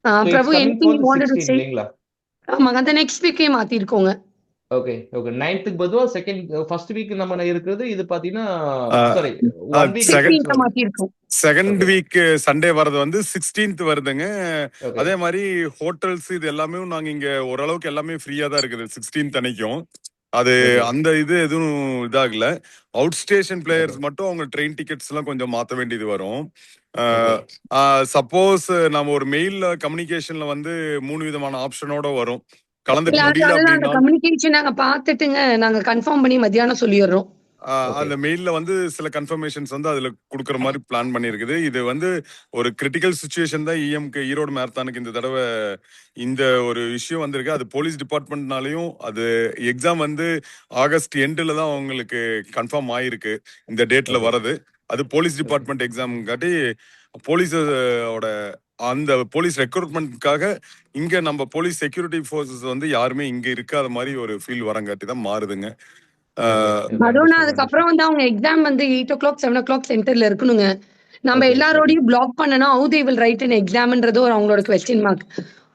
So it's Prabhu, coming anything for you the wanted to 16 say? இல்லைங்களா? ஆமாங்க, அந்த next வீக்கே மாத்திருக்கோங்க. Okay okay 9th பதுவா second first week நம்ம இருக்குது. இது பாத்தீங்கன்னா சாரி 1 வீக் டிஃபரன்ஸ் 16th வருது. மாத்திருக்கோம். செகண்ட் ஓகே வீக் சண்டே வர்றது வந்து 16th வருதுங்க. ஓகே அதே மாதிரி ஹோட்டல்ஸ் இது எல்லாமே நாங்க இங்க ஓரளவுக்கு எல்லாமே ஃப்ரீயா தான் இருக்குது 16th அன்னைக்கும். அது ஓகே அந்த இது எதுவும் இதாகல. அவுட் ஸ்டேஷன் ஓகே பிளேயர்ஸ் மட்டும் அவங்க ட்ரெயின் டிக்கெட்ஸ் எல்லாம் கொஞ்சம் மாத்த வேண்டியது வரும். ஓகே சப்போஸ் நம்ம ஒரு மெயில்ல கம்யூனிகேஷன்ல வந்து 3 விதமான ஆப்ஷனோட வரும். கலந்துக்க இல்ல, முடியல அதெல்லாம் அந்த அப்படின்னா கம்யூனிகேஷன் நாங்க பார்த்துட்டுங்க நாங்க கன்ஃபார்ம் பண்ணி மத்தியானம் சொல்லிடுறோம். ஓகே அந்த மெயில்ல வந்து சில கன்ஃபர்மேஷன்ஸ் வந்து அதுல கொடுக்குற மாதிரி பிளான் பண்ணிருக்குது. இது வந்து ஒரு கிரிட்டிக்கல் சுச்சுவேஷன் தான் இஎம்க்கு ஈரோடு மேரத்தானுக்கு இந்த தடவை இந்த ஒரு விஷயம் வந்திருக்கு. அது போலீஸ் டிபார்ட்மெண்ட்னாலையும் அது எக்ஸாம் வந்து ஆகஸ்ட் எண்டில் தான் அவங்களுக்கு கன்ஃபார்ம் ஆயிருக்கு இந்த டேட்ல ஓகே வரது. அது போலீஸ் ஓகே டிபார்ட்மெண்ட் எக்ஸாம் காட்டி போலீஸோட அந்த போலீஸ் ரெக்ரூட்மெண்ட்காக இங்க நம்ம போலீஸ் செக்யூரிட்டி ஃபோர்ஸஸ் வந்து யாருமே இங்க இருக்காத மாதிரி ஒரு ஃபீல் வரங்காட்டி தான் மாறுதுங்க. அதுவும் அதுக்கப்புறம் வந்து அவங்க எக்ஸாம் வந்து 8 o'clock 7 o'clock சென்டர்ல இருக்கணுங்க. நம்ம எல்லாரோடையும் பிளாக் பண்ணனா how they will write an examன்றது ஒரு அவங்களோட கொஸ்டின் மார்க்.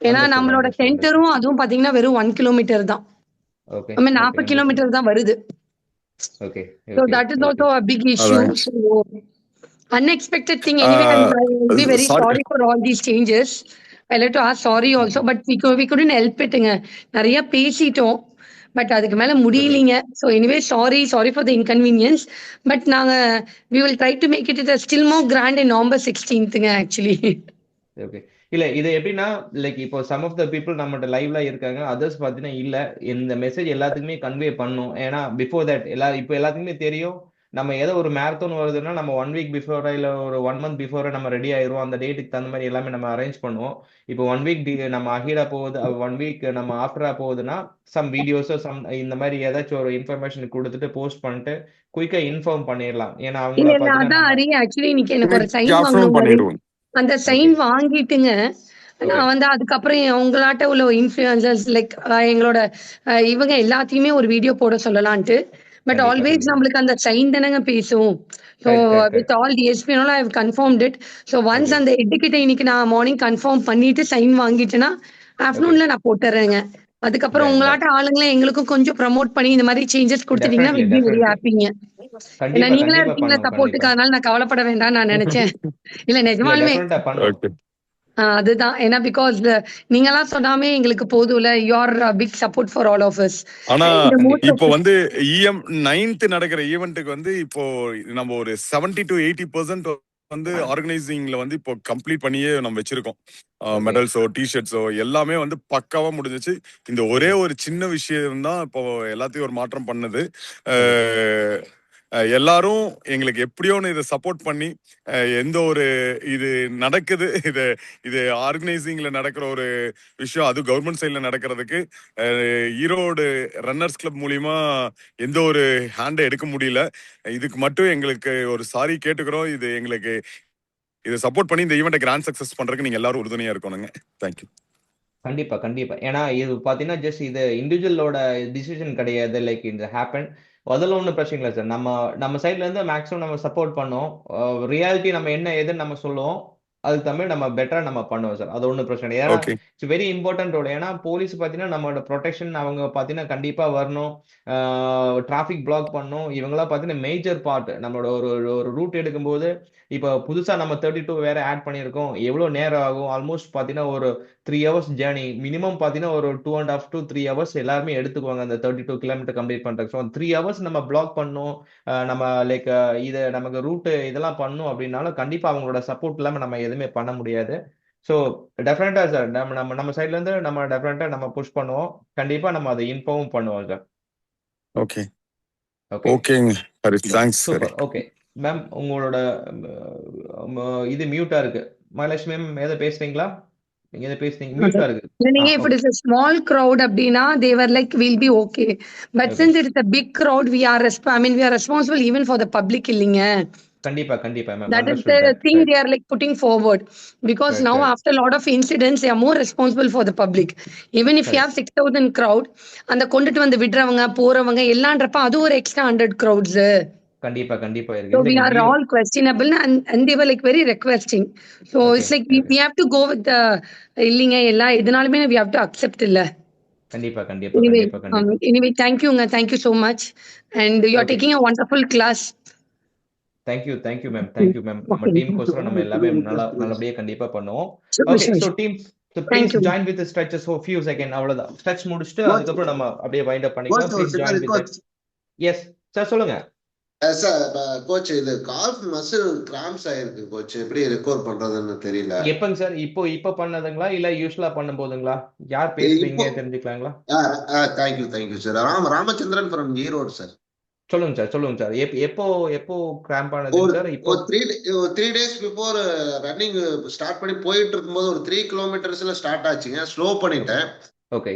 ஏன்னா நம்மளோட சென்டரும் அதுவும் பாத்தீங்கன்னா வெறும் 1 kilometer தான். I mean 40 kilometers தான் வருது. So that is also a big issue. So unexpected thing anyway. I'm be very sorry for all these changes. I like to ask sorry also, but we couldn't help itங்க. நிறைய பேசிட்டோம். But அதுக்கு மேல முடியலீங்க. So anyway sorry for the inconvenience. But நாங்க we will try to make it still more grand in November 16th actually. Okay. இல்ல இது எப்படின்னா like இப்போ சம் ஆஃப் த பீப்புள் நம்மகிட்ட லைவ்ல இருக்காங்க, அதர்ஸ் பாத்தீங்கன்னா இல்ல. இந்த மெசேஜ் எல்லாத்துக்குமே கன்வே பண்ணும். ஏன்னா பிஃபோர் தட் இப்போ எல்லாத்துக்குமே தெரியும் நம்ம ஏதோ ஒரு மேரத்தான் வருதுன்னா நம்ம 1 week பிஃபோர் இல்ல ஒரு 1 month பிஃபோர் நம்ம ரெடி ஆயிருவோம். அந்த டேட்டுக்கு தகுந்த மாதிரி எல்லாமே நம்ம அரேஞ்ச் பண்ணுவோம். இப்போ 1 week நம்ம அஹீடா போகுது, 1 week நம்ம ஆஃப்டரா போகுதுன்னா சம் வீடியோஸோ இந்த மாதிரி ஏதாச்சும் ஒரு இன்ஃபர்மேஷன் கொடுத்துட்டு போஸ்ட் பண்ணிட்டு குயிக்கா இன்ஃபார்ம் பண்ணிடலாம். ஏன்னா அவங்க ஆக்சுவலி இன்னைக்கு எனக்கு ஒரு சைன் வாங்கணும். அந்த சைன் வாங்கிட்டுங்க நான் வந்து அதுக்கப்புறம் உங்களாட்ட உள்ள இன்ஃபுளுசர்ஸ் லைக் எங்களோட இவங்க எல்லாத்தையுமே ஒரு வீடியோ போட சொல்லலான்ட்டு. பட் ஆல்வேஸ் நம்மளுக்கு அந்த சைன் தானங்க பேசும். So with all DSP I have confirmed it. So once அந்த எட்டுக்கிட்ட இன்னைக்கு நான் மார்னிங் கன்ஃபார்ம் பண்ணிட்டு சைன் வாங்கிட்டேன்னா ஆஃப்டர்நூன்ல நான் போட்டுறேங்க. அதுக்கப்புறம் உங்களாட்ட ஆளுங்களை எங்களுக்கும் கொஞ்சம் ப்ரமோட் பண்ணி இந்த மாதிரி சேஞ்சஸ் கொடுத்துட்டீங்கன்னா வில் பி வெரி ஹாப்பிங்க. ஏன்னா நீங்களே இருக்கீங்களா சப்போர்ட்டுக்கு, அதனால நான் கவலைப்பட வேண்டாம் நான் நினைச்சேன். இல்ல நிஜமாலுமே அதுதான். ஏன்னா பிகாஸ் நீங்களாம் சொன்னாமே எங்களுக்கு போதும்ல. You're big support for all of us. ஆனா இப்போ வந்து EM 9th நடக்கிற ஈவென்ட்டுக்கு வந்து இப்போ நம்ம ஒரு 70 to 80% வந்து ஆர்கனைசிங்ல வந்து இப்போ கம்ப்ளீட் பண்ணியே நம்ம வச்சிருக்கோம். மெடல்ஸோ டிஷர்ட்ஸோ எல்லாமே வந்து பக்காவா முடிஞ்சிச்சு. இந்த ஒரே ஒரு சின்ன விஷயம் தான் இப்போ எல்லாத்தையும் ஒரு மாற்றம் பண்ணுது. எல்லாரும் எங்களுக்கு எப்படியோன்னு இதை சப்போர்ட் பண்ணி எந்த ஒரு இது நடக்குது, இது ஆர்கனைசிங்ல நடக்கிற ஒரு விஷயம், அது கவர்மெண்ட் சைட்ல நடக்கிறதுக்கு ஈரோடு ரன்னர்ஸ் கிளப் மூலியமா எந்த ஒரு ஹேண்டை எடுக்க முடியல. இதுக்கு மட்டும் எங்களுக்கு ஒரு சாரி கேட்டுக்கிறோம். இது எங்களுக்கு இதை சப்போர்ட் பண்ணி இந்த ஈவெண்ட்டை கிராண்ட் சக்சஸ் பண்றதுக்கு நீங்க எல்லாரும் உறுதுணையா இருக்கணுங்க. தேங்க்யூ. கண்டிப்பா. ஏன்னா இது பாத்தீங்கன்னா ஜஸ்ட் இது இண்டிவிஜுவலோட டிசிஷன் கிடையாது. லைக் இந்த ஹேப்பன் அதெல்லாம் ஒன்றும் பிரச்சனை இல்லை சார். நம்ம சைட்ல இருந்து மேக்ஸிமம் நம்ம சப்போர்ட் பண்ணோம். ரியாலிட்டி நம்ம என்ன ஏதுன்னு நம்ம சொல்லுவோம். அதுக்கு தமிழ் நம்ம பெட்டரா நம்ம பண்ணுவோம் சார். அது ஒன்றும் பிரச்சனை இல்லை. ஏன்னா இட்ஸ் வெரி இம்பார்ட்டன்ட் ரோல். ஏன்னா போலீஸ் பார்த்தீங்கன்னா நம்மளோட ப்ரொடெக்ஷன் அவங்க பார்த்தீங்கன்னா கண்டிப்பா வரணும். டிராஃபிக் பிளாக் பண்ணணும். இவங்களாம் பார்த்தீங்கன்னா மேஜர் பார்ட் நம்மளோட ஒரு ரூட் எடுக்கும்போது இப்போ புதுசா நம்ம 32 வேற ஆட் பண்ணியிருக்கோம். எவ்வளவு நேரம் ஆகும்? ஆல்மோஸ்ட் பார்த்தீங்கன்னா ஒரு 3 hours ஜேர்னி மினிமம் பார்த்தீங்கன்னா ஒரு 2.5 to 3 hours எல்லாருமே எடுத்துக்குவாங்க அந்த 32 kilometer கம்ப்ளீட் பண்றதுக்கு. ஸோ 3 hours நம்ம பிளாக் பண்ணணும். நம்ம லைக் இதை நமக்கு ரூட் இதெல்லாம் பண்ணணும் அப்படின்னாலும் கண்டிப்பா அவங்களோட சப்போர்ட் இல்லாம நம்ம எதுவுமே பண்ண முடியாது. ஸோ டெஃபினட்டா சார் நம்ம சைட்ல இருந்து நம்ம டெஃபினட்டா நம்ம புஷ் பண்ணுவோம். கண்டிப்பா நம்ம அதை இன்ஃபார்ம் பண்ணுவோம் சார். ஓகேங்க. தேங்க்ஸ். ஓகே மேம், உங்களோட இது மியூட்டா இருக்கு. மகாலட்சுமி மேம் ஏதோ பேசுறீங்களா? நீங்க ஏதோ பேசுறீங்க, மியூட்டா இருக்கு. நீங்க if it is a small crowd அப்படினா they were like we'll be okay, but since it is a big crowd we are responsible even for the public இல்லைங்க. கண்டிப்பா ma'am. That is the thing they are like putting forward because now after a lot of incidents they are more responsible for the public. Even if you have 6,000 crowd, அந்த கொண்டுட்டு வந்து விடுறவங்க போறவங்க எல்லாம்ன்றப்ப அது ஒரு extra 100 crowds. கண்டிப்பா இருக்கு. So we are all questionable and they were like very requesting. So it's like we have to go with the இல்லைங்க எல்லா இதனாலுமே we have to accept இல்ல. கண்டிப்பா. Anyway, thank you so much and you are taking a wonderful class. Thank you ma'am. நம்ம team கோசரம் நம்ம எல்லாமே நல்லபடியா கண்டிப்பா பண்ணுவோம். Okay, so team, so please join with the stretches for few seconds. அவ்வளவுதான். Stretch முடிச்சிட்டு அதுக்கு அப்புறம் நம்ம அப்படியே வைண்ட் அப் பண்ணிக்கலாம். Please join with it. Yes sir, சொல்லுங்க சார். கோச், இது கால்ஃப் மசில் கிராம்ஸ் ஆயிருக்கு கோச், எப்படி ரெக்கவர் பண்றதுன்னு தெரியல. எப்பங்க சார்? இப்போ பண்ணதுங்களா இல்ல யூசுவலா பண்ணும் போதுங்களா? யார் பேசுறீங்க தெரிஞ்சுக்கலாங்களா? Thank you sir. Ramachandran from Erode sir. சொல்லுங்க சார். எப்போ கிராம்ப் ஆனது சார்? இப்போ 3 days பிஃபோர் ரன்னிங் ஸ்டார்ட் பண்ணி போயிட்டு இருக்கும்போது ஒரு 3 kilometersல ஸ்டார்ட் ஆச்சுங்க. ஸ்லோ பண்ணிட்டேன். ஓகே.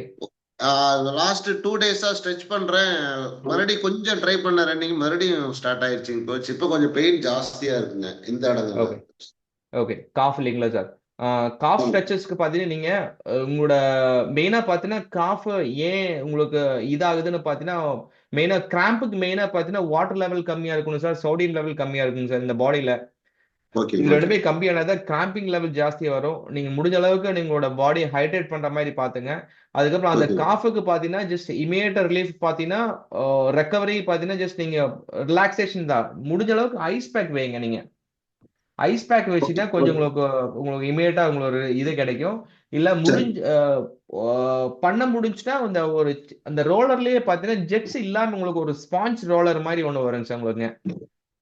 லாஸ்ட் 2 days ஸ்ட்ரெச் பண்றேன். மறுபடியும் கொஞ்சம் ட்ரை பண்ண ரன்னிங் மறுபடியும் ஸ்டார்ட் ஆயிடுச்சுங்க கோச். இப்போ கொஞ்சம் பெயின் ஜாஸ்தியா இருக்குங்க இந்த இடத்துல. ஓகே காஃப் இல்லைங்களா சார்? காஃப் ஸ்ட்ரெச்சஸ்க்கு பார்த்தீங்கன்னா நீங்க உங்களோட மெயினா பார்த்தீங்கன்னா காஃப் ஏன் உங்களுக்கு இதாகுதுன்னு பார்த்தீங்கன்னா மெயினா கிராம்புக்கு மெயினா பார்த்தீங்கன்னா வாட்டர் லெவல் கம்மியா இருக்கணும் சார், சோடியம் லெவல் கம்மியா இருக்கணும் சார் இந்த பாடியில. ஓகே இது ஓகே ரெண்டுமே கம்மியானதா கிராம்பிங் லெவல் ஜாஸ்தியா வரும். நீங்க முடிஞ்ச அளவுக்கு நீங்களோட பாடியை ஹைட்ரேட் பண்ற மாதிரி பாத்துங்க. அதுக்கப்புறம் அந்த ஓகே காஃபுக்கு பாத்தீங்கன்னா ஜஸ்ட் இமிடியேட் ரிலீஃப் பாத்தீங்கன்னா ரெக்கவரி பாத்தீங்கன்னா ஜஸ்ட் நீங்க ரிலாக்ஸேஷன் தான். முடிஞ்ச அளவுக்கு ஐஸ் பேக் வைங்க நீங்க. ஐஸ் பேக் ஓகே வச்சுட்டா கொஞ்சம் உங்களுக்கு உங்களுக்கு இமிடியேட்டா உங்களுக்கு ஒரு இது கிடைக்கும். இல்ல சரி பண்ண முடிஞ்சுன்னா அந்த அந்த ரோலர்லயே பாத்தீங்கன்னா ஜெட்ஸ் இல்லாம உங்களுக்கு ஒரு ஸ்பாஞ்ச் ரோலர் மாதிரி ஒண்ணு வருங்க சார் உங்களுக்கு.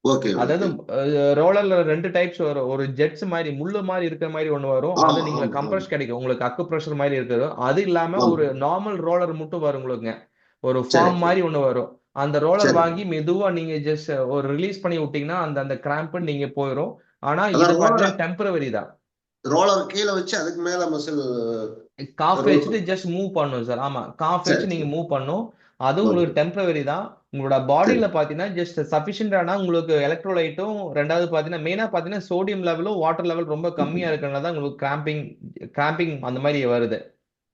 ஓகே அதாவது ஓகே ரோலர்ல 2 டைப்ஸ் வரும். ஒரு ஜெட்ஸ் மாதிரி முள்ளு மாதிரி இருக்கிற மாதிரி ஒண்ணு வரும். ஆ அது ஆ நீங்க ஆ கம்ப்ரஸ் கிடைக்கும். உங்களுக்கு அக்கு ப்ரெஷர் மாதிரி இருக்குது. அது இல்லாம ஆ ஒரு நார்மல் ரோலர் மட்டும் வரும் உங்களுக்குங்க. ஒரு சரி ஃபார்ம் சரி மாதிரி ஒண்ணு வரும். அந்த ரோலர் சரி வாங்கி மெதுவா நீங்க ஜஸ்ட் ஒரு ரிலீஸ் பண்ணி விட்டீங்கன்னா அந்த அந்த கிராம்ப் நீங்க போயிடும். ஆனா இது அதான் பாத்தீங்கன்னா டெம்பரவரி தான். ரோலர் கீழே வச்சு அதுக்கு மேல மசில் காஃப் ரோல் வச்சுட்டு ஜஸ்ட் மூவ் பண்ணும் சார். ஆமா, காஃப் சரி வச்சு நீங்க சரி மூவ் பண்ணும். அது ஓகே உங்களுக்கு டெம்பரவரி தான். உங்களோட சரி பாடியில பாத்தீங்கன்னா ஜஸ்ட் சஃபிஷியன்டான உங்களுக்கு எலக்ட்ரோலைட்டும், ரெண்டாவது பாத்தீங்கன்னா மெயினா பாத்தீங்கன்னா சோடியம் லெவலும் வாட்டர் லெவல் ரொம்ப கம்மியா இருக்கிறனால தான் உங்களுக்கு கிராம்பிங் அந்த மாதிரி வருது.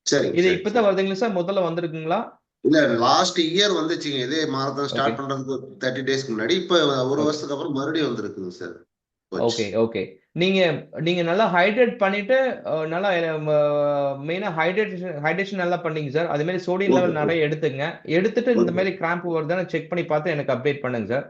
சரிங்க இது சரி இப்பதான் சரி வருதுங்களா சார்? முதல்ல வந்திருக்குங்களா? இல்ல லாஸ்ட் இயர் வந்துச்சுங்க இதே மாரத்தான் ஓகே ஸ்டார்ட் பண்றதுக்கு 30 டேஸ்க்கு முன்னாடி. இப்ப ஒரு ஓகே வருஷத்துக்கு அப்புறம் மறுபடியும் வந்திருக்குங்க சார் கோச். Okay okay. நீங்க நீங்க நல்லா ஹைட்ரேட் பண்ணிட்டு நல்லா மெயினா ஹைட்ரேஷன் நல்லா பண்ணீங்க சார். அதே மாதிரி சோடியம் ஓகே லெவல் நிறைய எடுத்துங்க. எடுத்துட்டு இந்த ஓகே மாதிரி கிராம்ப் வருதான்னு செக் பண்ணி பார்த்து எனக்கு அப்டேட் பண்ணுங்க சார்.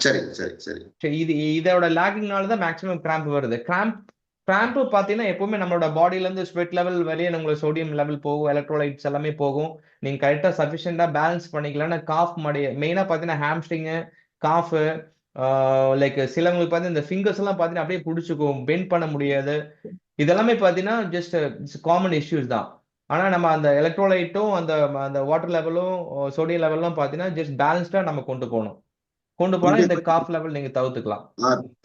சரிங்க சரி சரி சரி, இதோட லேக்கிங்னால தான் மேக்ஸிமம் கிராம்ப் வருது. கிராம்ப் பார்த்தீங்கன்னா எப்பவுமே நம்மளோட பாடியில இருந்து ஸ்வெட் லெவல் வெளியே உங்களுக்கு சோடியம் லெவல் போகும், எலக்ட்ரோலைட்ஸ் எல்லாமே போகும். நீங்க கரெக்டா சஃபிஷியண்டா பேலன்ஸ் பண்ணிக்கலாம்னா காஃப் மடைய மெயினா பார்த்தீங்கன்னா ஹாம்ஸ்ட்ரிங்கு, காஃப், லைக் சிலவங்களுக்கு பார்த்தீங்கன்னா இந்த ஃபிங்கர்ஸ் எல்லாம் பார்த்தீங்கன்னா அப்படியே பிடிச்சிக்கும், பெண்ட் பண்ண முடியாது. இதெல்லாமே பார்த்தீங்கன்னா ஜஸ்ட் காமன் இஷ்யூஸ் தான். ஆனா நம்ம அந்த எலக்ட்ரோலைட்டும் அந்த அந்த வாட்டர் லெவலும் சோடியம் லெவலும் பார்த்தீங்கன்னா ஜஸ்ட் பேலன்ஸ்டா நம்ம கொண்டு போகணும். கொண்டு போனா இந்த காஃப் லெவல் நீங்க தவிர்த்துக்கலாம்.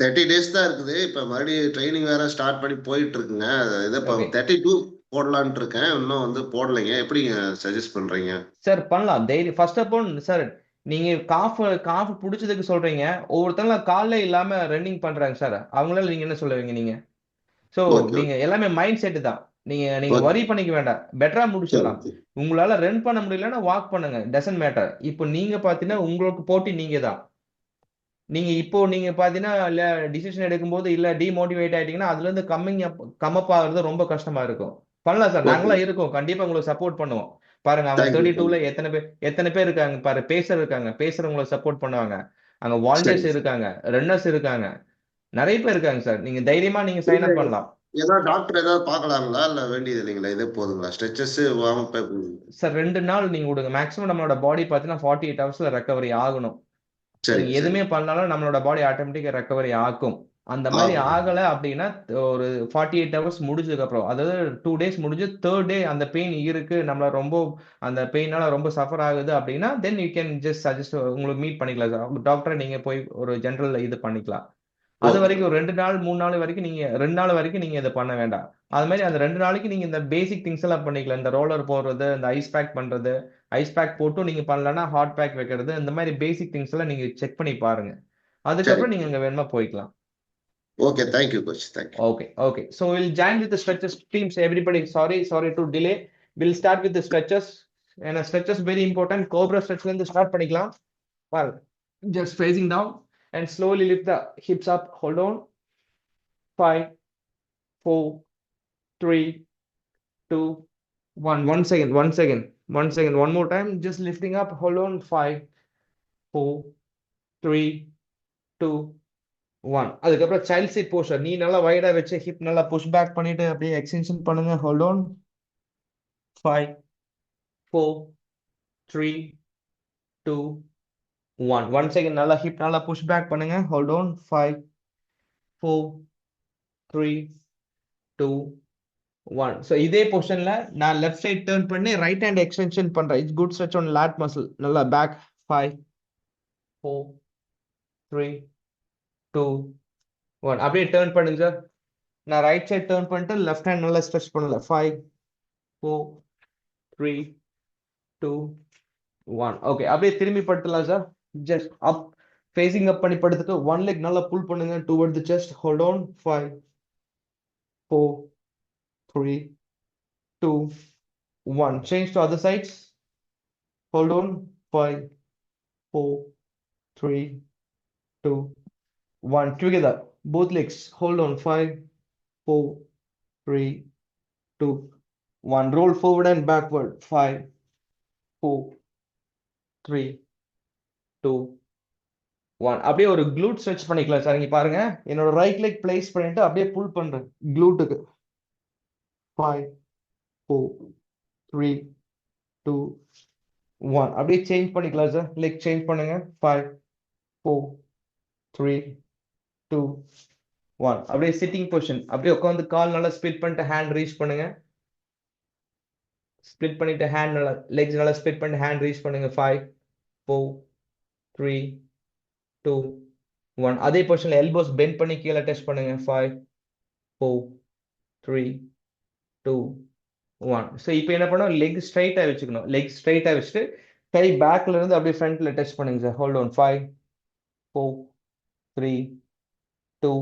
30 டேஸ் தான் இருக்குது. இப்ப மறுபடியும் ட்ரைனிங் வேற ஸ்டார்ட் பண்ணி போயிட்டு இருக்குங்க. இது இப்ப ஓகே 32 போடலான்ட்டு இருக்கேன். இன்னும் வந்து போடலைங்க. எப்படிங்க சஜஸ்ட் பண்றீங்க? சார், பண்ணலாம் daily. First of all sir, நீங்க காஃப் பிடிச்சதுக்கு சொல்றீங்க. ஒவ்வொருத்தங்க கால்ல இல்லாம ரன்னிங் பண்றாங்க சார். அவங்களால நீங்க என்ன சொல்லுவீங்க நீங்க? ஸோ ஓகே நீங்க எல்லாமே மைண்ட் செட் தான். நீங்க நீங்க ஓகே வரி பண்ணிக்க வேண்டாம். பெட்டரா சரி முடிச்சிடலாம். உங்களால ரன் பண்ண முடியலன்னா வாக் பண்ணுங்க. Doesn't matter. இப்போ நீங்க பாத்தீங்கன்னா உங்களுக்கு போட்டி நீங்க தான். நீங்க பாத்தீங்கன்னா இல்ல டிசிஷன் எடுக்கும்போது இல்ல டிமோட்டிவேட் ஆயிட்டீங்கன்னா அதுல இருந்து கம் அப் ஆகுறது ரொம்ப கஷ்டமா இருக்கும். பண்ணலாம் சார், ஓகே நாங்களாம் இருக்கோம். கண்டிப்பா உங்களுக்கு சப்போர்ட் பண்ணுவோம். பாருங்க, அவங்க தேங்க்யூ 32ல எத்தனை பேர் இருக்காங்க பாரு. பேசுறவங்களை சப்போர்ட் பண்ணுவாங்க. அங்க சரி வாலண்டியர்ஸ் இருக்காங்க, ரன்னர்ஸ் இருக்காங்க, நிறைய பேர் இருக்காங்க சார். நீங்க தைரியமா நீங்க சைன் அப் பண்ணலாம். ஏதாவது டாக்டர் ஏதாவது பார்க்கலாங்களா இல்ல வேண்டியது இல்லைங்களா? இதே போதுங்களா? Stretches warm up? சார் 2 நாள் நீங்க விடுங்க. மேக்ஸிமம் நம்மளோட பாடி பாத்தீங்கன்னா 48 ஹவர்ஸ்ல ரெக்கவரி ஆகணும். நீங்க சரி சரி எதுவுமே பண்ணாலும் நம்மளோட பாடி ஆட்டோமேட்டிக்கா ரெக்கவரி ஆக்கும். அந்த மாதிரி ஆகும். ஆகல அப்படின்னா ஒரு 48 ஹவர்ஸ் முடிஞ்சதுக்கு அப்புறம், அதாவது 2 டேஸ் முடிஞ்சு 3rd டே அந்த பெயின் இருக்கு, நம்மள ரொம்ப அந்த பெயினால ரொம்ப சஃபர் ஆகுது அப்படின்னா then you can just suggest உங்களுக்கு மீட் பண்ணிக்கலாம் சார். டாக்டரை நீங்க போய் ஒரு ஜெனரல் இது பண்ணிக்கலாம். அது ஓகே வரைக்கும் 2 நாள் 3 நாள் வரைக்கும் நீங்க 2 நாள் வரைக்கும் நீங்க இதை பண்ண வேண்டாம். அது மாதிரி அந்த 2 நாளைக்கு நீங்க இந்த பேசிக் திங்ஸ் எல்லாம் பண்ணிக்கலாம். இந்த ரோலர் போடுறது, இந்த ஐஸ் பேக் பண்றது, ஐஸ் பேக் போட்டும் நீங்க பண்ணலன்னா ஹாட் பேக் வைக்கிறது, இந்த மாதிரி பேசிக் திங்ஸ் எல்லாம் நீங்க செக் பண்ணி பாருங்க. சரி அதுக்கப்புறம் நீங்க அங்க வேணுமா போய்க்கலாம். Okay thank you coach thank you. Okay. So we'll join with the stretches teams. Everybody, sorry to delay. We'll start with the stretches. And stretches very important. Cobra stretch வந்து ஸ்டார்ட் பண்ணிக்கலாம். Well, just facing down and slowly lift the hips up. Hold on. 5, 4, 3, 2, 1. 1 second. One more time. Just lifting up. Hold on. 5, 4, 3, 2, 1. அதுக்கப்புறம் child seat poster. நீ நல்லா வைடா வச்சு hip நல்லா push back பண்ணிட்டு அப்படியே எக்ஸ்டென்ஷன் பண்ணுங்க. Hold on. 5, 4, 3, 2, 1. 1 செகண்ட் நல்லா ஹிப் நல்லா புஷ் பேக் பண்ணுங்க. Hold on. 5, 4, 3, 2, 1. ஸோ இதே பொசிஷன்ல நான் லெஃப்ட் சைட் டர்ன் பண்ணி ரைட் ஹேண்ட் எக்ஸ்டென்ஷன் பண்றேன். It's good stretch on lat muscle. நல்லா பேக். 5, 4, 3, 2, 1. அப்படியே டர்ன் பண்ணுங்க சார். நான் ரைட் சைட் டர்ன் பண்ணிட்டு லெஃப்ட் ஹேண்ட் நல்லா ஸ்ட்ரெச் பண்ணல. 5, 4, 3, 2, 1. ஓகே, அப்படியே திரும்பி படுத்தலாம் சார். ஜஸ்ட் அப் ஃபேசிங் அப் பண்ணி படுத்துட்டு ஒன் லெக் நல்லா புல் பண்ணுங்க toward the chest. Hold on. 5, 4, 3, 2, 1. Change to other sides. Hold on. 5, 4, 3, 2, 1. Together. Both legs. Hold on. 5, 4, 3, 2, 1. Roll forward and backward. 5, 4, 3, 2, 1. அப்படியே ஒரு glute stretch பண்ணிக்கலாம் சார். இங்க பாருங்க. என்னோட ரைட் லெக் பிளேஸ் பண்ணிட்டு அப்படியே புல் பண்றேன் glute-க்கு. 5, 4, 3, 2, 1. அப்படியே சேஞ்ச் பண்ணிக்கலாம் சார். லெக் சேஞ்ச் பண்ணுங்க. 5, 4, 3, 2, 1. அப்படியே சிட்டிங் பொசிஷன். அப்படியே உட்காந்து கால் நல்லா ஸ்ப்ளிட் பண்ணிட்டு ஹேண்ட் ரீச் பண்ணுங்க. ஸ்ப்ளிட் பண்ணிட்டு ஹேண்ட் நல்லா லெக்ஸ் நல்லா ஸ்ப்ளிட் பண்ணிட்டு ஹேண்ட் ரீச் பண்ணுங்க. 5, 4, 3, 2, 1. அதே பொசிஷன்ல எல்போஸ் பெண்ட் பண்ணி கீழே டச் பண்ணுங்க. 5, 4, 3, 2, 1. ஸோ இப்போ என்ன பண்ணோம், லெக் ஸ்ட்ரைட்டா வச்சுக்கணும். லெக் ஸ்ட்ரைட்டா வச்சுட்டு கை பேக்ல இருந்து அப்படியே ஃப்ரண்ட்ல டச் பண்ணுங்க sir. Hold on. 5, 4, 3, 2,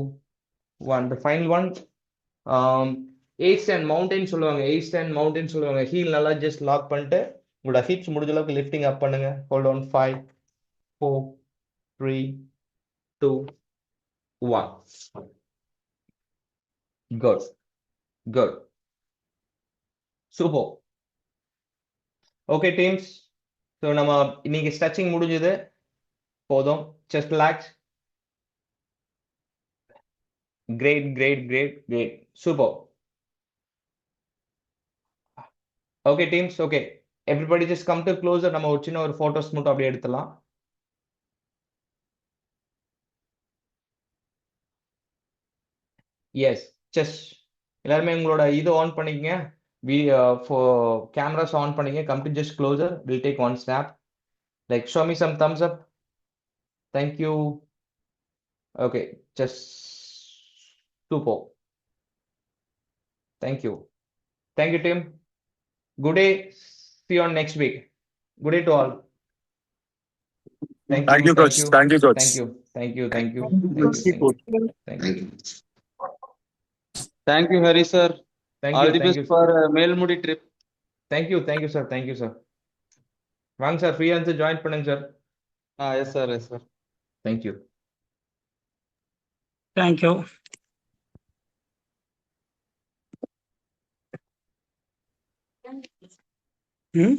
1. The final one, eight stand mountain சொல்லுவாங்க. எயிட் ஸ்டாண்ட் மவுண்டைன் சொல்லுவாங்க. ஹீல் நல்லா ஜஸ்ட் லாக் பண்ணிட்டு உங்களோட ஹிப்ஸ் முடிஞ்ச அளவுக்கு லிஃப்டிங் அப் பண்ணுங்க. Hold on. 5, 4, 3, 2, 1. Good good super. Okay teams, so நம்ம இன்னைக்கு ஸ்ட்ரெச்சிங் முடிஞ்சது. போதும். Chest relax. Great great great great super. Okay teams, okay everybody just come to closer. நம்ம ஒரு சின்ன ஒரு ஃபோட்டோஸ் மட்டும் அப்படியே எடுத்துலாம். எஸ், செஸ் எல்லாருமே உங்களோட இது ஆன் பண்ணிக்கங்க. கேமராஸ் ஆன் பண்ணிங்க. Come to just closer. Will take one snap. Like show me some thumbs up. Thank you. Okay, just super. Thank you. Thank you team. Good day. See you on next week. Good day to all. Thank Thank you. you, coach. Thank you, coach. Thank you. Thank you. Thank you. Thank you. Thank you. Thank you. Thank you, Hari sir. Thank All you. the Thank best you. for Melmudi trip. Thank you. Thank you, sir. Thank you, sir. வாங்க sir, ஃப்ரீயா இருந்து join பண்ணுங்க sir. Yes sir, yes sir. Thank you. Thank you. Hmm?